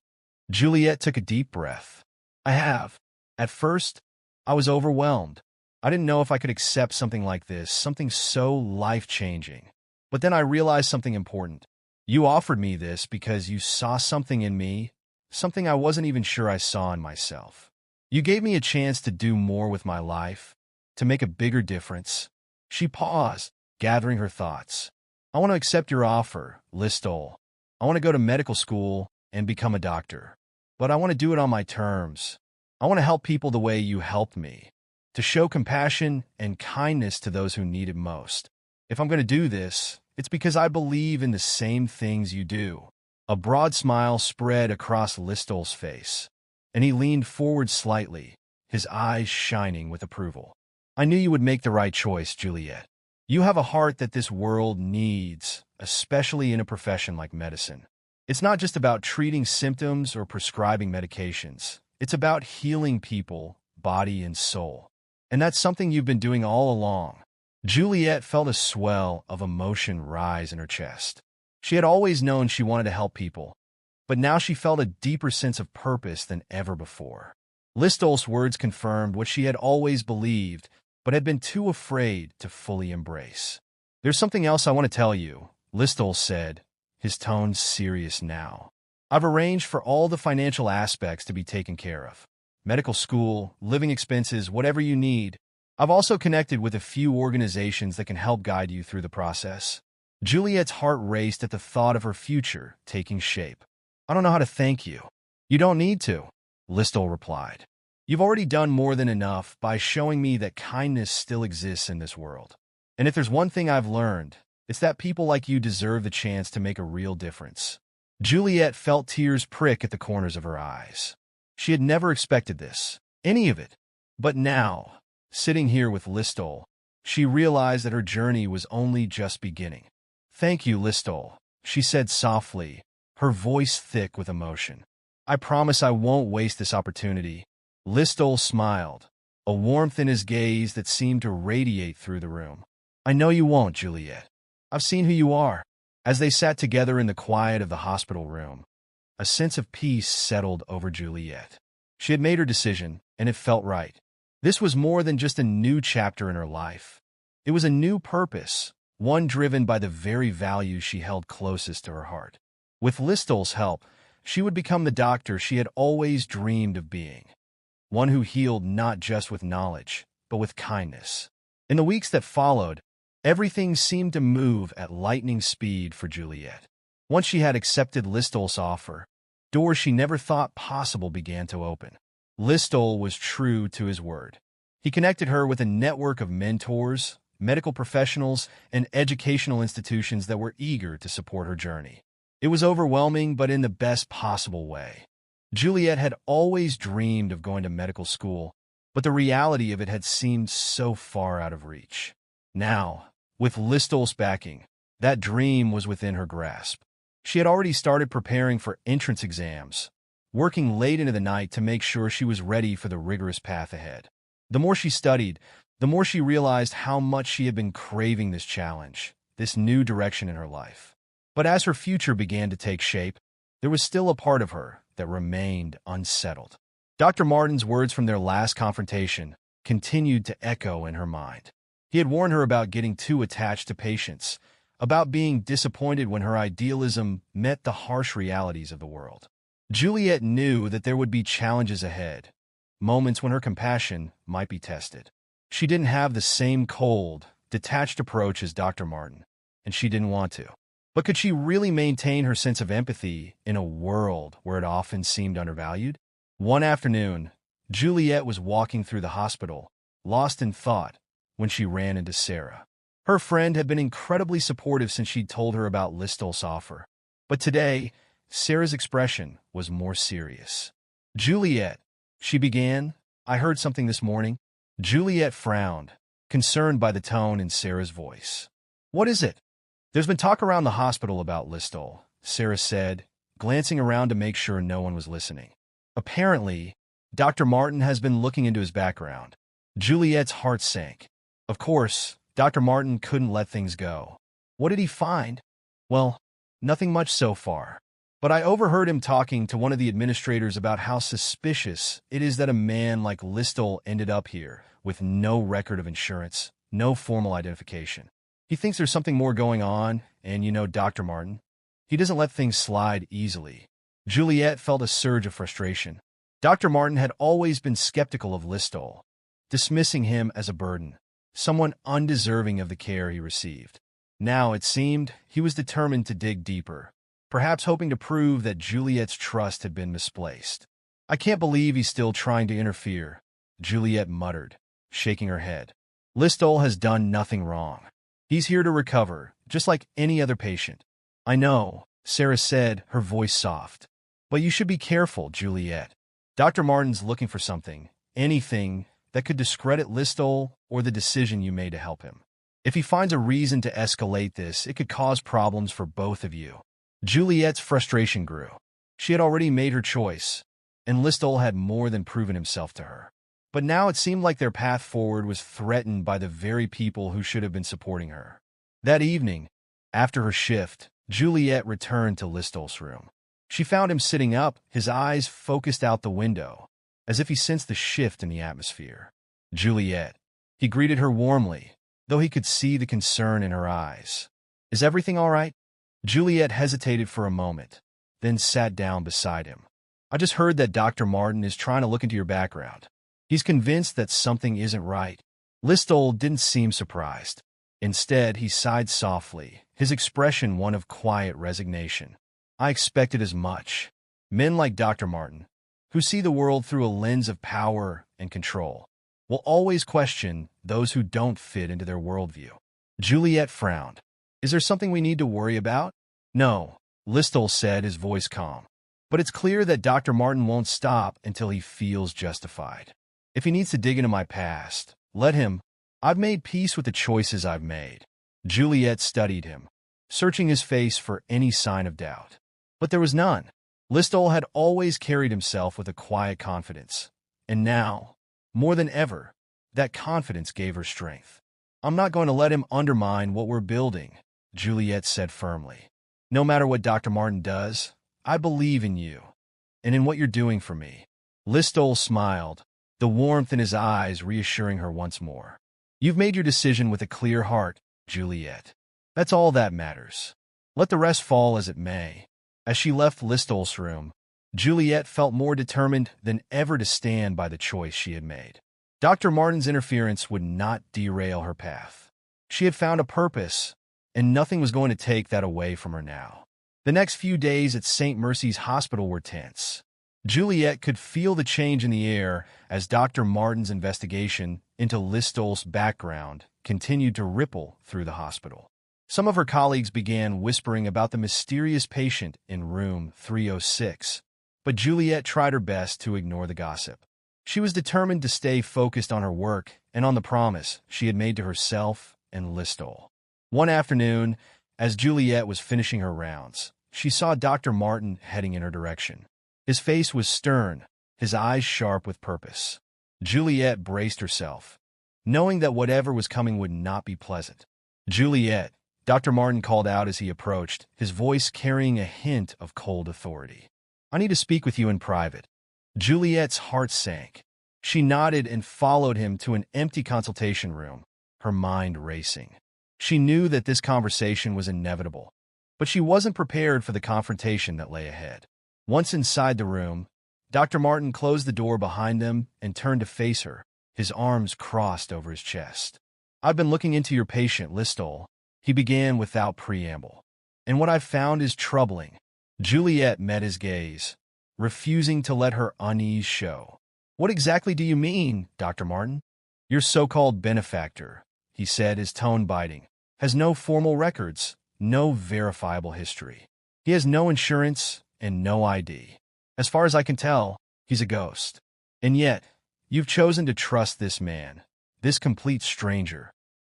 Juliet took a deep breath. "I have. At first, I was overwhelmed. I didn't know if I could accept something like this, something so life-changing. But then I realized something important. You offered me this because you saw something in me, something I wasn't even sure I saw in myself. You gave me a chance to do more with my life, to make a bigger difference." She paused, gathering her thoughts. "I want to accept your offer, Listowel. I want to go to medical school and become a doctor. But I want to do it on my terms. I want to help people the way you helped me, to show compassion and kindness to those who need it most. If I'm going to do this, it's because I believe in the same things you do." A broad smile spread across Listowel's face, and he leaned forward slightly, his eyes shining with approval. "I knew you would make the right choice, Juliet. You have a heart that this world needs, especially in a profession like medicine. It's not just about treating symptoms or prescribing medications. It's about healing people, body and soul. And that's something you've been doing all along." Juliet felt a swell of emotion rise in her chest. She had always known she wanted to help people, but now she felt a deeper sense of purpose than ever before. Listol's words confirmed what she had always believed, but had been too afraid to fully embrace. "There's something else I want to tell you," Listol said, his tone serious now. "I've arranged for all the financial aspects to be taken care of. Medical school, living expenses, whatever you need. I've also connected with a few organizations that can help guide you through the process." Juliet's heart raced at the thought of her future taking shape. "I don't know how to thank you." "You don't need to," Listol replied. "You've already done more than enough by showing me that kindness still exists in this world. And if there's one thing I've learned, it's that people like you deserve the chance to make a real difference." Juliet felt tears prick at the corners of her eyes. She had never expected this, any of it. But now, sitting here with Listol, she realized that her journey was only just beginning. "Thank you, Listol," she said softly, her voice thick with emotion. "I promise I won't waste this opportunity." Listol smiled, a warmth in his gaze that seemed to radiate through the room. "I know you won't, Juliet. I've seen who you are." As they sat together in the quiet of the hospital room, a sense of peace settled over Juliet. She had made her decision, and it felt right. This was more than just a new chapter in her life. It was a new purpose, one driven by the very values she held closest to her heart. With Listol's help, she would become the doctor she had always dreamed of being. One who healed not just with knowledge, but with kindness. In the weeks that followed, everything seemed to move at lightning speed for Juliet. Once she had accepted Listol's offer, doors she never thought possible began to open. Listol was true to his word. He connected her with a network of mentors, medical professionals, and educational institutions that were eager to support her journey. It was overwhelming, but in the best possible way. Juliet had always dreamed of going to medical school, but the reality of it had seemed so far out of reach. Now, with Listol's backing, that dream was within her grasp. She had already started preparing for entrance exams, working late into the night to make sure she was ready for the rigorous path ahead. The more she studied, the more she realized how much she had been craving this challenge, this new direction in her life. But as her future began to take shape, there was still a part of her that remained unsettled. Dr. Martin's words from their last confrontation continued to echo in her mind. He had warned her about getting too attached to patients, about being disappointed when her idealism met the harsh realities of the world. Juliet knew that there would be challenges ahead, moments when her compassion might be tested. She didn't have the same cold, detached approach as Dr. Martin, and she didn't want to. But could she really maintain her sense of empathy in a world where it often seemed undervalued? One afternoon, Juliet was walking through the hospital, lost in thought, when she ran into Sarah. Her friend had been incredibly supportive since she'd told her about Listol's offer. But today, Sarah's expression was more serious. "Juliet," she began, "I heard something this morning." Juliet frowned, concerned by the tone in Sarah's voice. "What is it?" "There's been talk around the hospital about Listol," Sarah said, glancing around to make sure no one was listening. "Apparently, Dr. Martin has been looking into his background." Juliet's heart sank. Of course, Dr. Martin couldn't let things go. What did he find? "Well, nothing much so far. But I overheard him talking to one of the administrators about how suspicious it is that a man like Listol ended up here with no record of insurance, no formal identification. He thinks there's something more going on, and you know Dr. Martin. He doesn't let things slide easily." Juliet felt a surge of frustration. Dr. Martin had always been skeptical of Listol, dismissing him as a burden, someone undeserving of the care he received. Now, it seemed, he was determined to dig deeper, perhaps hoping to prove that Juliet's trust had been misplaced. "I can't believe he's still trying to interfere," Juliet muttered, shaking her head. "Listol has done nothing wrong. He's here to recover, just like any other patient." "I know," Sarah said, her voice soft. "But you should be careful, Juliet. Dr. Martin's looking for something, anything, that could discredit Listol or the decision you made to help him. If he finds a reason to escalate this, it could cause problems for both of you." Juliet's frustration grew. She had already made her choice, and Listol had more than proven himself to her. But now it seemed like their path forward was threatened by the very people who should have been supporting her. That evening, after her shift, Juliet returned to Listol's room. She found him sitting up, his eyes focused out the window, as if he sensed the shift in the atmosphere. Juliet. He greeted her warmly, though he could see the concern in her eyes. Is everything all right? Juliet hesitated for a moment, then sat down beside him. I just heard that Dr. Martin is trying to look into your background. He's convinced that something isn't right. Listowel didn't seem surprised. Instead, he sighed softly, his expression one of quiet resignation. I expected as much. Men like Dr. Martin, who see the world through a lens of power and control, will always question those who don't fit into their worldview. Juliet frowned. Is there something we need to worry about? No, Listowel said, his voice calm. But it's clear that Dr. Martin won't stop until he feels justified. If he needs to dig into my past, let him. I've made peace with the choices I've made. Juliet studied him, searching his face for any sign of doubt. But there was none. Listowel had always carried himself with a quiet confidence. And now, more than ever, that confidence gave her strength. I'm not going to let him undermine what we're building, Juliet said firmly. No matter what Dr. Martin does, I believe in you, and in what you're doing for me. Listowel smiled, the warmth in his eyes reassuring her once more. You've made your decision with a clear heart, Juliet. That's all that matters. Let the rest fall as it may. As she left Listowel's room, Juliet felt more determined than ever to stand by the choice she had made. Dr. Martin's interference would not derail her path. She had found a purpose, and nothing was going to take that away from her now. The next few days at St. Mercy's Hospital were tense. Juliet could feel the change in the air as Dr. Martin's investigation into Listowel's background continued to ripple through the hospital. Some of her colleagues began whispering about the mysterious patient in room 306, but Juliet tried her best to ignore the gossip. She was determined to stay focused on her work and on the promise she had made to herself and Listowel. One afternoon, as Juliet was finishing her rounds, she saw Dr. Martin heading in her direction. His face was stern, his eyes sharp with purpose. Juliet braced herself, knowing that whatever was coming would not be pleasant. Juliet, Dr. Martin called out as he approached, his voice carrying a hint of cold authority. I need to speak with you in private. Juliet's heart sank. She nodded and followed him to an empty consultation room, her mind racing. She knew that this conversation was inevitable, but she wasn't prepared for the confrontation that lay ahead. Once inside the room, Dr. Martin closed the door behind them and turned to face her, his arms crossed over his chest. I've been looking into your patient, Listowel, he began without preamble. And what I've found is troubling. Juliet met his gaze, refusing to let her unease show. What exactly do you mean, Dr. Martin? Your so-called benefactor, he said, his tone biting, has no formal records, no verifiable history. He has no insurance and no ID. As far as I can tell, he's a ghost. And yet, you've chosen to trust this man, this complete stranger,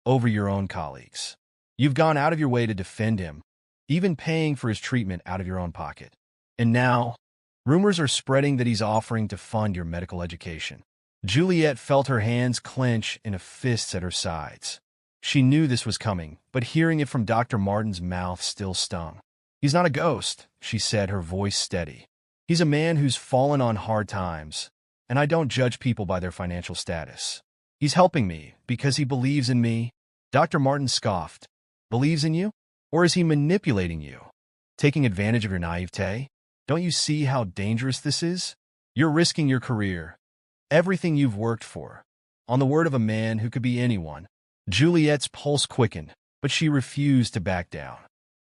over your own colleagues. You've gone out of your way to defend him, even paying for his treatment out of your own pocket. And now, rumors are spreading that he's offering to fund your medical education. Juliet felt her hands clench in a fist at her sides. She knew this was coming, but hearing it from Dr. Martin's mouth still stung. He's not a ghost, she said, her voice steady. He's a man who's fallen on hard times, and I don't judge people by their financial status. He's helping me because he believes in me. Dr. Martin scoffed. Believes in you? Or is he manipulating you? Taking advantage of your naivete? Don't you see how dangerous this is? You're risking your career, everything you've worked for, on the word of a man who could be anyone. Juliet's pulse quickened, but she refused to back down.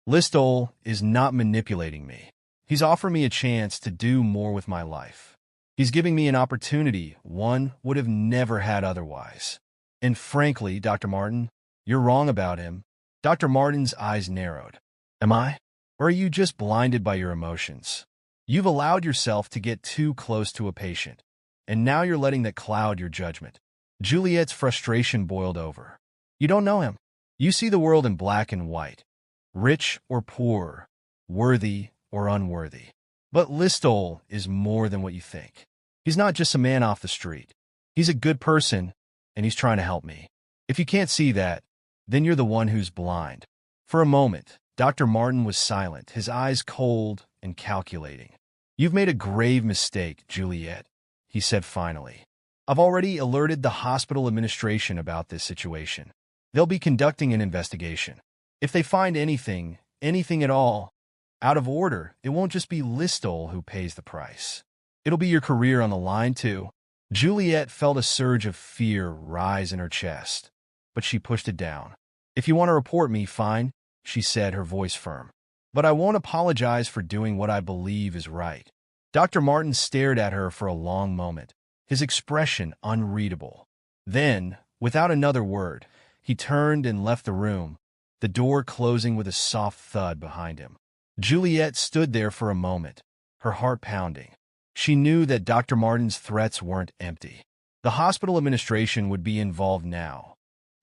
Listowel is not manipulating me. He's offering me a chance to do more with my life. He's giving me an opportunity one would have never had otherwise. And frankly, Dr. Martin, you're wrong about him. Dr. Martin's eyes narrowed. Am I? Or are you just blinded by your emotions? You've allowed yourself to get too close to a patient, and now you're letting that cloud your judgment. Juliet's frustration boiled over. You don't know him. You see the world in black and white, rich or poor, worthy or unworthy. But Listowel is more than what you think. He's not just a man off the street. He's a good person, and he's trying to help me. If you can't see that, then you're the one who's blind. For a moment, Dr. Martin was silent, his eyes cold and calculating. You've made a grave mistake, Juliet, he said finally. "I've already alerted the hospital administration about this situation. They'll be conducting an investigation. If they find anything at all, out of order, it won't just be Listowel who pays the price. It'll be your career on the line, too." Juliet felt a surge of fear rise in her chest, but she pushed it down. "If you want to report me, fine," she said, her voice firm. "But I won't apologize for doing what I believe is right." Dr. Martin stared at her for a long moment, his expression unreadable. Then, without another word, he turned and left the room, the door closing with a soft thud behind him. Juliet stood there for a moment, her heart pounding. She knew that Dr. Martin's threats weren't empty. The hospital administration would be involved now,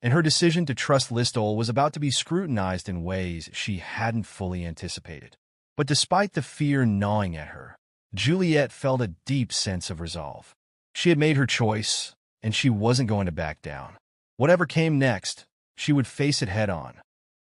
and her decision to trust Listowel was about to be scrutinized in ways she hadn't fully anticipated. But despite the fear gnawing at her, Juliet felt a deep sense of resolve. She had made her choice, and she wasn't going to back down. Whatever came next, she would face it head-on,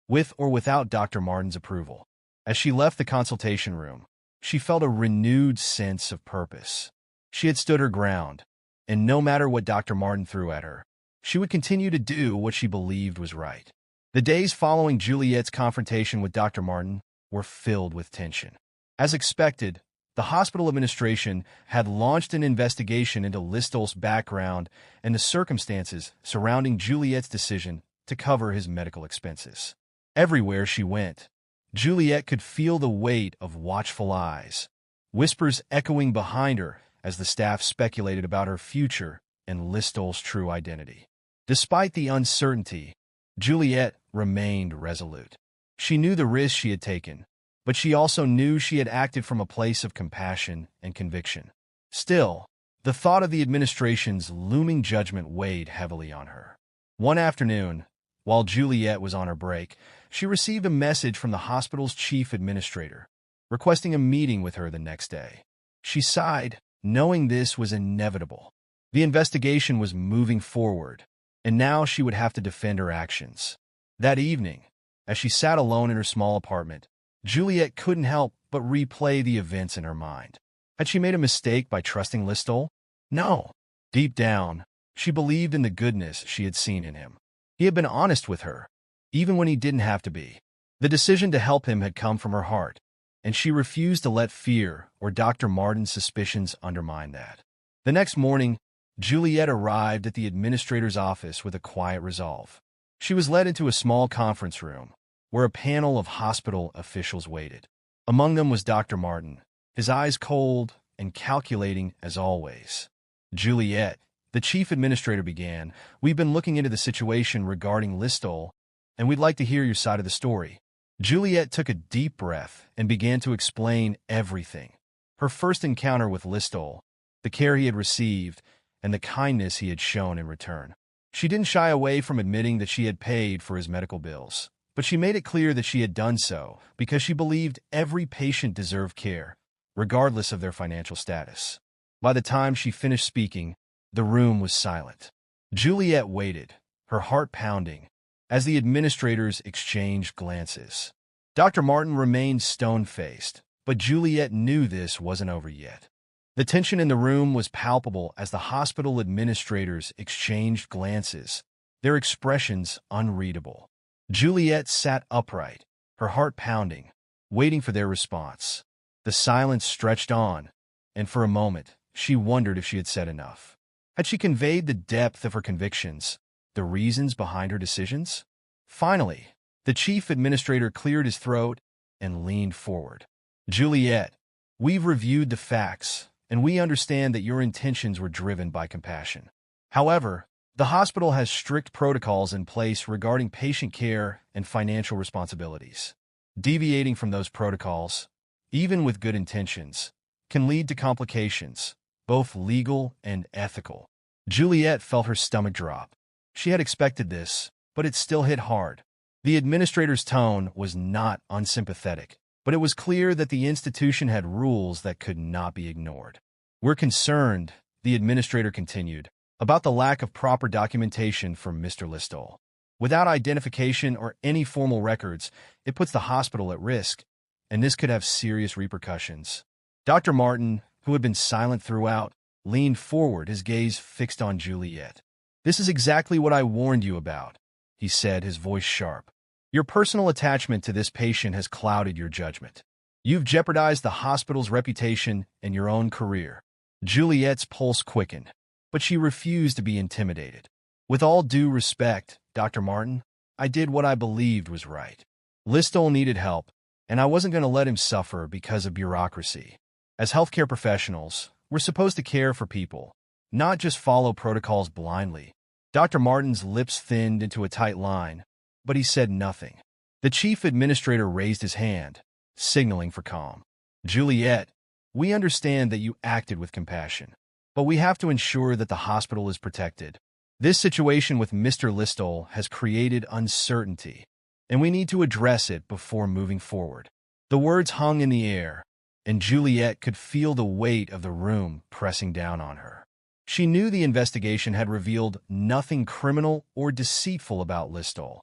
with or without Dr. Martin's approval. As she left the consultation room, she felt a renewed sense of purpose. She had stood her ground, and no matter what Dr. Martin threw at her, she would continue to do what she believed was right. The days following Juliet's confrontation with Dr. Martin were filled with tension. As expected, the hospital administration had launched an investigation into Listowel's background and the circumstances surrounding Juliet's decision to cover his medical expenses. Everywhere she went, Juliet could feel the weight of watchful eyes, whispers echoing behind her as the staff speculated about her future and Listowel's true identity. Despite the uncertainty, Juliet remained resolute. She knew the risk she had taken, but she also knew she had acted from a place of compassion and conviction. Still, the thought of the administration's looming judgment weighed heavily on her. One afternoon, while Juliet was on her break, she received a message from the hospital's chief administrator, requesting a meeting with her the next day. She sighed, knowing this was inevitable. The investigation was moving forward, and now she would have to defend her actions. That evening, as she sat alone in her small apartment, Juliet couldn't help but replay the events in her mind. Had she made a mistake by trusting Listowel? No. Deep down, she believed in the goodness she had seen in him. He had been honest with her, even when he didn't have to be. The decision to help him had come from her heart, and she refused to let fear or Dr. Martin's suspicions undermine that. The next morning, Juliet arrived at the administrator's office with a quiet resolve. She was led into a small conference room, where a panel of hospital officials waited. Among them was Dr. Martin, his eyes cold and calculating as always. "Juliet," the chief administrator began, "we've been looking into the situation regarding Listowel, and we'd like to hear your side of the story." Juliet took a deep breath and began to explain everything. Her first encounter with Listowel, the care he had received, and the kindness he had shown in return. She didn't shy away from admitting that she had paid for his medical bills, but she made it clear that she had done so because she believed every patient deserved care, regardless of their financial status. By the time she finished speaking, the room was silent. Juliet waited, her heart pounding, as the administrators exchanged glances. Dr. Martin remained stone-faced, but Juliet knew this wasn't over yet. The tension in the room was palpable as the hospital administrators exchanged glances, their expressions unreadable. Juliet sat upright, her heart pounding, waiting for their response. The silence stretched on, and for a moment, she wondered if she had said enough. Had she conveyed the depth of her convictions, the reasons behind her decisions? Finally, the chief administrator cleared his throat and leaned forward. "Juliet, we've reviewed the facts, and we understand that your intentions were driven by compassion. However, the hospital has strict protocols in place regarding patient care and financial responsibilities. Deviating from those protocols, even with good intentions, can lead to complications, both legal and ethical." Juliet felt her stomach drop. She had expected this, but it still hit hard. The administrator's tone was not unsympathetic, but it was clear that the institution had rules that could not be ignored. "We're concerned," the administrator continued, "about the lack of proper documentation for Mr. Listowel. Without identification or any formal records, it puts the hospital at risk, and this could have serious repercussions." Dr. Martin, who had been silent throughout, leaned forward, his gaze fixed on Juliet. "This is exactly what I warned you about," he said, his voice sharp. "Your personal attachment to this patient has clouded your judgment. You've jeopardized the hospital's reputation and your own career." Juliet's pulse quickened, but she refused to be intimidated. "With all due respect, Dr. Martin, I did what I believed was right. Listowel needed help, and I wasn't going to let him suffer because of bureaucracy. As healthcare professionals, we're supposed to care for people, not just follow protocols blindly." Dr. Martin's lips thinned into a tight line, but he said nothing. The chief administrator raised his hand, signaling for calm. "Juliet, we understand that you acted with compassion, but we have to ensure that the hospital is protected. This situation with Mr. Listowel has created uncertainty, and we need to address it before moving forward." The words hung in the air, and Juliet could feel the weight of the room pressing down on her. She knew the investigation had revealed nothing criminal or deceitful about Listowel,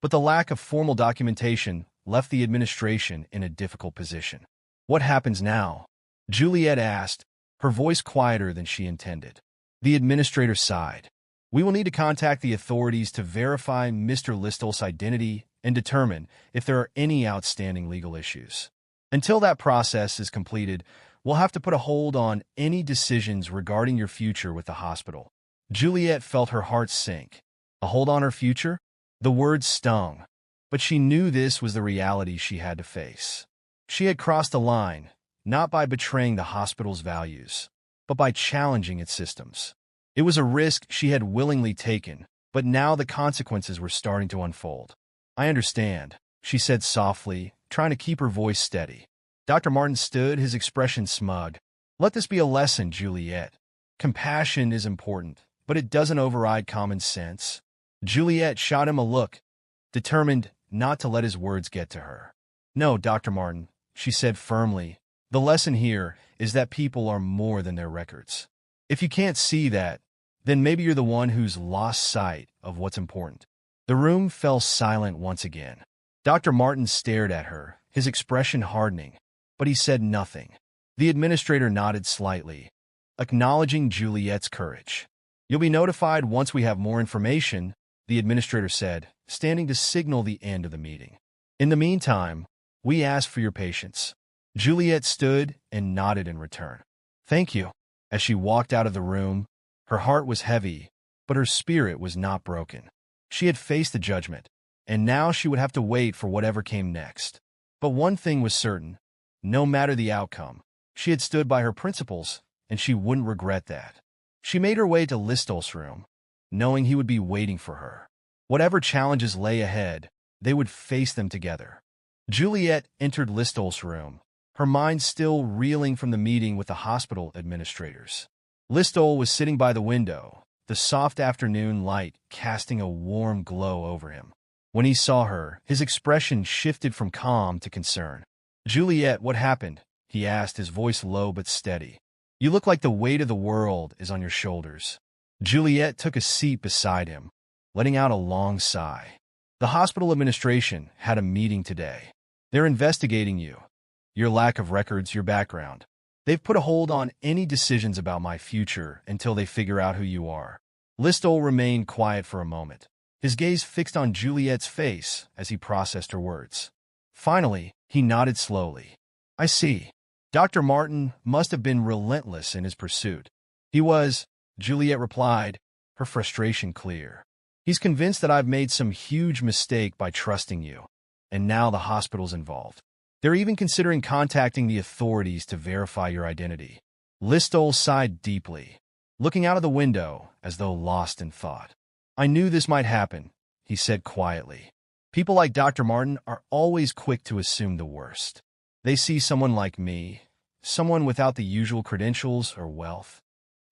but the lack of formal documentation left the administration in a difficult position. "What happens now?" Juliet asked, her voice quieter than she intended. The administrator sighed. "We will need to contact the authorities to verify Mr. Listowel's identity and determine if there are any outstanding legal issues. Until that process is completed, we'll have to put a hold on any decisions regarding your future with the hospital." Juliet felt her heart sink. A hold on her future? The words stung, but she knew this was the reality she had to face. She had crossed a line, not by betraying the hospital's values, but by challenging its systems. It was a risk she had willingly taken, but now the consequences were starting to unfold. "I understand," she said softly, trying to keep her voice steady. Dr. Martin stood, his expression smug. "Let this be a lesson, Juliet. Compassion is important, but it doesn't override common sense." Juliet shot him a look, determined not to let his words get to her. "No, Dr. Martin," she said firmly. "The lesson here is that people are more than their records. If you can't see that, then maybe you're the one who's lost sight of what's important." The room fell silent once again. Dr. Martin stared at her, his expression hardening, but he said nothing. The administrator nodded slightly, acknowledging Juliet's courage. "You'll be notified once we have more information," the administrator said, standing to signal the end of the meeting. "In the meantime, we ask for your patience." Juliet stood and nodded in return. "Thank you." As she walked out of the room, her heart was heavy, but her spirit was not broken. She had faced the judgment, and now she would have to wait for whatever came next. But one thing was certain: no matter the outcome, she had stood by her principles, and she wouldn't regret that. She made her way to Listowel's room, knowing he would be waiting for her. Whatever challenges lay ahead, they would face them together. Juliet entered Listowel's room, her mind still reeling from the meeting with the hospital administrators. Listowel was sitting by the window, the soft afternoon light casting a warm glow over him. When he saw her, his expression shifted from calm to concern. "Juliet, what happened?" he asked, his voice low but steady. "You look like the weight of the world is on your shoulders." Juliet took a seat beside him, letting out a long sigh. "The hospital administration had a meeting today. They're investigating you, your lack of records, your background. They've put a hold on any decisions about my future until they figure out who you are." Listowel remained quiet for a moment, his gaze fixed on Juliet's face as he processed her words. Finally, he nodded slowly. "I see. Dr. Martin must have been relentless in his pursuit." "He was," Juliet replied, her frustration clear. "He's convinced that I've made some huge mistake by trusting you, and now the hospital's involved. They're even considering contacting the authorities to verify your identity." Listowel sighed deeply, looking out of the window as though lost in thought. "I knew this might happen," he said quietly. "People like Dr. Martin are always quick to assume the worst. They see someone like me, someone without the usual credentials or wealth,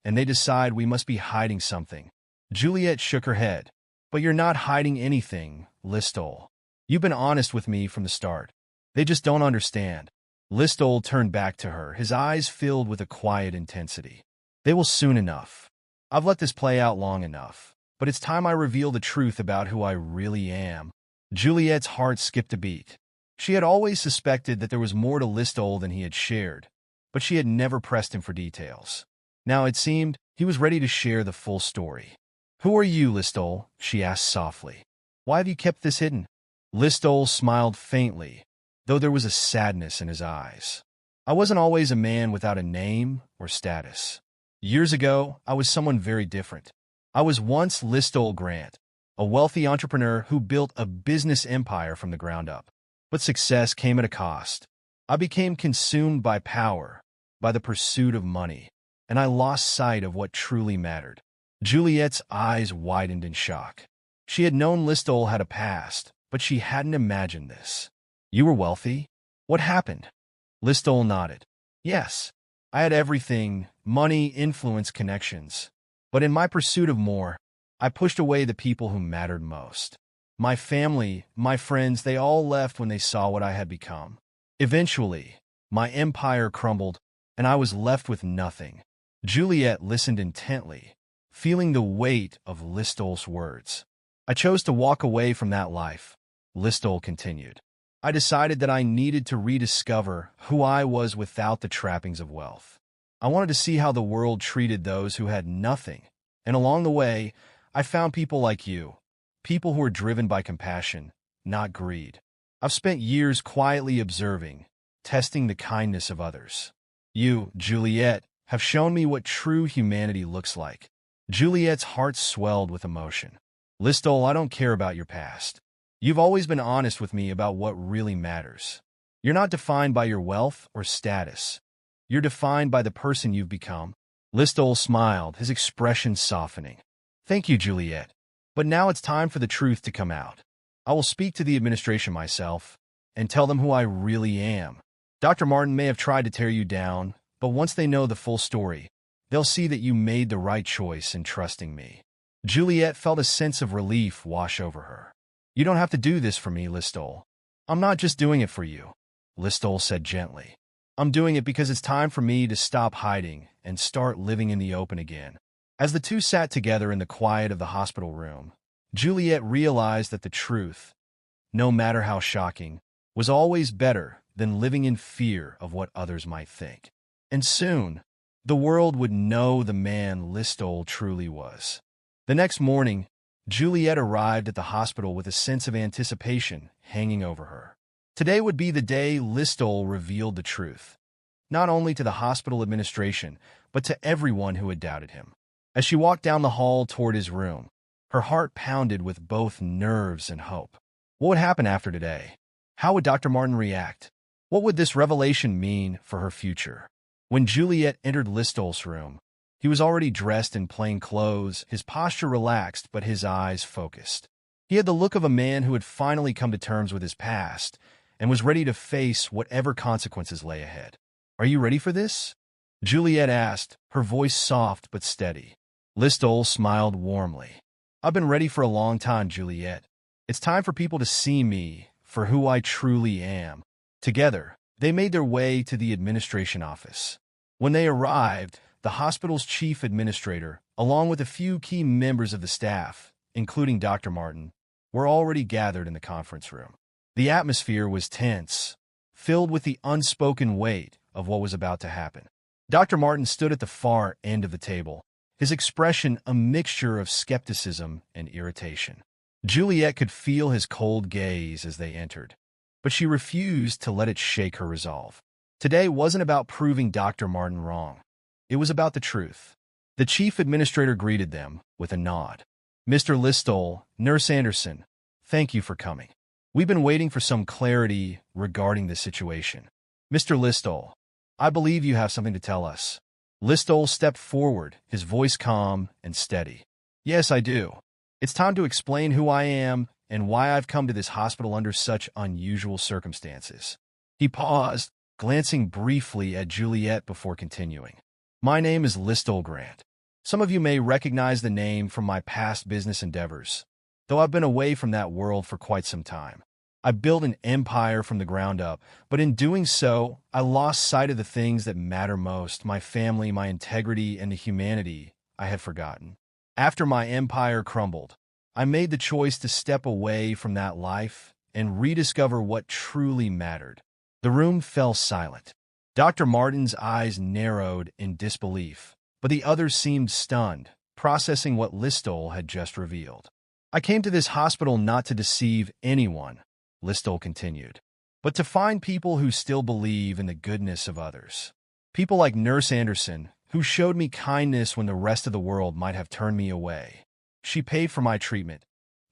and they decide we must be hiding something." Juliet shook her head. "But you're not hiding anything, Listowel. You've been honest with me from the start. They just don't understand." Listowel turned back to her, his eyes filled with a quiet intensity. "They will soon enough. I've let this play out long enough, but it's time I reveal the truth about who I really am." Juliet's heart skipped a beat. She had always suspected that there was more to Listowel than he had shared, but she had never pressed him for details. Now it seemed he was ready to share the full story. "Who are you, Listowel?" she asked softly. "Why have you kept this hidden?" Listowel smiled faintly, though there was a sadness in his eyes. "I wasn't always a man without a name or status. Years ago, I was someone very different. I was once Listowel Grant, a wealthy entrepreneur who built a business empire from the ground up. But success came at a cost. I became consumed by power, by the pursuit of money, and I lost sight of what truly mattered." Juliet's eyes widened in shock. She had known Listowel had a past, but she hadn't imagined this. "You were wealthy? What happened?" Listowel nodded. "Yes, I had everything: money, influence, connections. But in my pursuit of more, I pushed away the people who mattered most. My family, my friends, they all left when they saw what I had become. Eventually, my empire crumbled, and I was left with nothing." Juliet listened intently, feeling the weight of Listowel's words. "I chose to walk away from that life," Listowel continued. "I decided that I needed to rediscover who I was without the trappings of wealth. I wanted to see how the world treated those who had nothing, and along the way, I found people like you, people who are driven by compassion, not greed. I've spent years quietly observing, testing the kindness of others. You, Juliet, have shown me what true humanity looks like." Juliet's heart swelled with emotion. "Listowel, I don't care about your past. You've always been honest with me about what really matters. You're not defined by your wealth or status. You're defined by the person you've become." Listowel smiled, his expression softening. "Thank you, Juliet. But now it's time for the truth to come out. I will speak to the administration myself and tell them who I really am. Dr. Martin may have tried to tear you down, but once they know the full story, they'll see that you made the right choice in trusting me." Juliet felt a sense of relief wash over her. "You don't have to do this for me, Listowel. I'm not just doing it for you," Listowel said gently. "I'm doing it because it's time for me to stop hiding and start living in the open again." As the two sat together in the quiet of the hospital room, Juliet realized that the truth, no matter how shocking, was always better than living in fear of what others might think. And soon, the world would know the man Listowel truly was. The next morning, Juliet arrived at the hospital with a sense of anticipation hanging over her. Today would be the day Listowel revealed the truth, not only to the hospital administration, but to everyone who had doubted him. As she walked down the hall toward his room, her heart pounded with both nerves and hope. What would happen after today? How would Dr. Martin react? What would this revelation mean for her future? When Juliet entered Listowel's room, he was already dressed in plain clothes, his posture relaxed but his eyes focused. He had the look of a man who had finally come to terms with his past and was ready to face whatever consequences lay ahead. "Are you ready for this?" Juliet asked, her voice soft but steady. Listowel smiled warmly. "I've been ready for a long time, Juliet. It's time for people to see me for who I truly am." Together, they made their way to the administration office. When they arrived, the hospital's chief administrator, along with a few key members of the staff, including Dr. Martin, were already gathered in the conference room. The atmosphere was tense, filled with the unspoken weight of what was about to happen. Dr. Martin stood at the far end of the table, his expression a mixture of skepticism and irritation. Juliet could feel his cold gaze as they entered, but she refused to let it shake her resolve. Today wasn't about proving Dr. Martin wrong. It was about the truth. The chief administrator greeted them with a nod. "Mr. Listowel, Nurse Anderson, thank you for coming. We've been waiting for some clarity regarding the situation. Mr. Listowel, I believe you have something to tell us." Listowel stepped forward, his voice calm and steady. "Yes, I do. It's time to explain who I am and why I've come to this hospital under such unusual circumstances." He paused, glancing briefly at Juliet before continuing. "My name is Listowel Grant. Some of you may recognize the name from my past business endeavors, though I've been away from that world for quite some time. I built an empire from the ground up, but in doing so, I lost sight of the things that matter most: my family, my integrity, and the humanity I had forgotten. After my empire crumbled, I made the choice to step away from that life and rediscover what truly mattered." The room fell silent. Dr. Martin's eyes narrowed in disbelief, but the others seemed stunned, processing what Listowel had just revealed. I came to this hospital not to deceive anyone, Listowel continued, but to find people who still believe in the goodness of others. People like Nurse Anderson, who showed me kindness when the rest of the world might have turned me away. She paid for my treatment,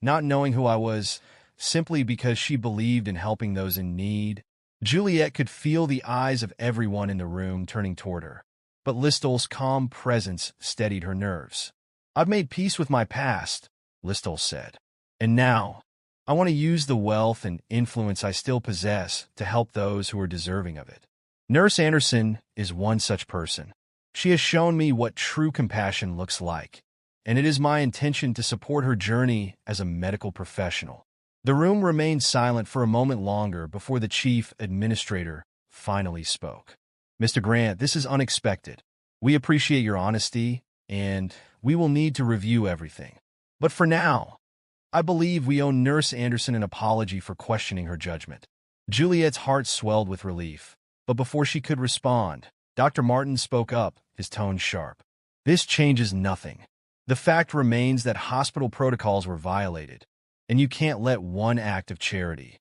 not knowing who I was, simply because she believed in helping those in need. Juliet could feel the eyes of everyone in the room turning toward her, but Listowel's calm presence steadied her nerves. I've made peace with my past, Listowel said, and now I want to use the wealth and influence I still possess to help those who are deserving of it. Nurse Anderson is one such person. She has shown me what true compassion looks like, and it is my intention to support her journey as a medical professional. The room remained silent for a moment longer before the chief administrator finally spoke. Mr. Grant, this is unexpected. We appreciate your honesty, and we will need to review everything. But for now, I believe we owe Nurse Anderson an apology for questioning her judgment. Juliet's heart swelled with relief, but before she could respond, Dr. Martin spoke up, his tone sharp. This changes nothing. The fact remains that hospital protocols were violated, and you can't let one act of charity.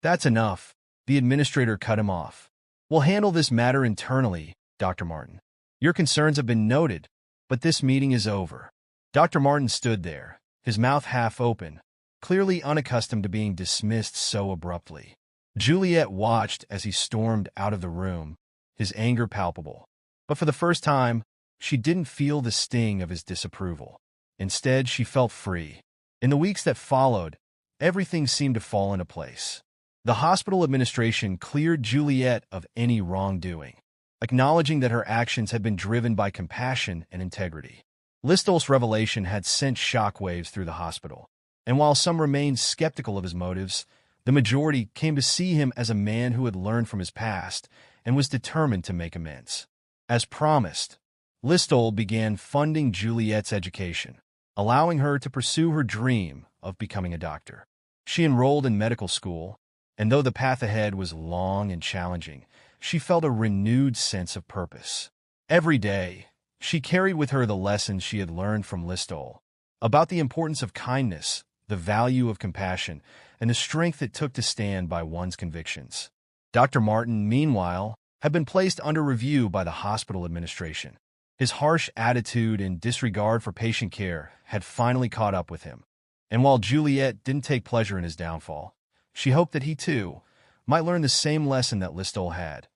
That's enough. The administrator cut him off. We'll handle this matter internally, Dr. Martin. Your concerns have been noted, but this meeting is over. Dr. Martin stood there, his mouth half open, clearly unaccustomed to being dismissed so abruptly. Juliet watched as he stormed out of the room, his anger palpable. But for the first time, she didn't feel the sting of his disapproval. Instead, she felt free. In the weeks that followed, everything seemed to fall into place. The hospital administration cleared Juliet of any wrongdoing, acknowledging that her actions had been driven by compassion and integrity. Listowel's revelation had sent shockwaves through the hospital, and while some remained skeptical of his motives, the majority came to see him as a man who had learned from his past and was determined to make amends. As promised, Listowel began funding Juliet's education, allowing her to pursue her dream of becoming a doctor. She enrolled in medical school, and though the path ahead was long and challenging, she felt a renewed sense of purpose. Every day, she carried with her the lessons she had learned from Listowel about the importance of kindness, the value of compassion, and the strength it took to stand by one's convictions. Dr. Martin, meanwhile, had been placed under review by the hospital administration. His harsh attitude and disregard for patient care had finally caught up with him, and while Juliet didn't take pleasure in his downfall, she hoped that he, too, might learn the same lesson that Listowel had,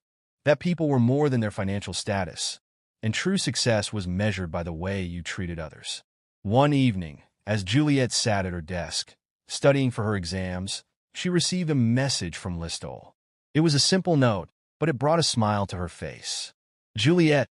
that people were more than their financial status, and true success was measured by the way you treated others. One evening, as Juliet sat at her desk, studying for her exams, she received a message from Listowel. It was a simple note, but it brought a smile to her face. Juliet,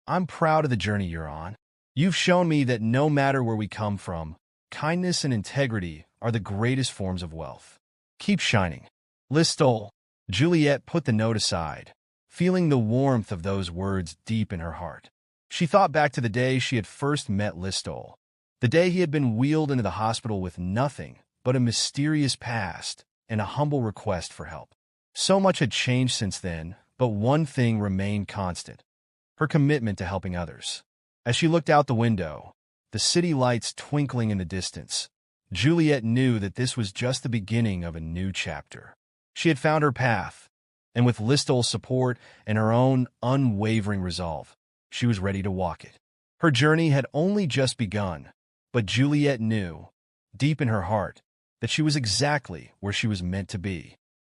I'm proud of the journey you're on. You've shown me that no matter where we come from, kindness and integrity are the greatest forms of wealth. Keep shining. Listowel. Juliet put the note aside, feeling the warmth of those words deep in her heart. She thought back to the day she had first met Listowel, the day he had been wheeled into the hospital with nothing but a mysterious past and a humble request for help. So much had changed since then, but one thing remained constant: her commitment to helping others. As she looked out the window, the city lights twinkling in the distance, Juliet knew that this was just the beginning of a new chapter. She had found her path, and with Listowel's support and her own unwavering resolve, she was ready to walk it. Her journey had only just begun, but Juliet knew, deep in her heart, that she was exactly where she was meant to be.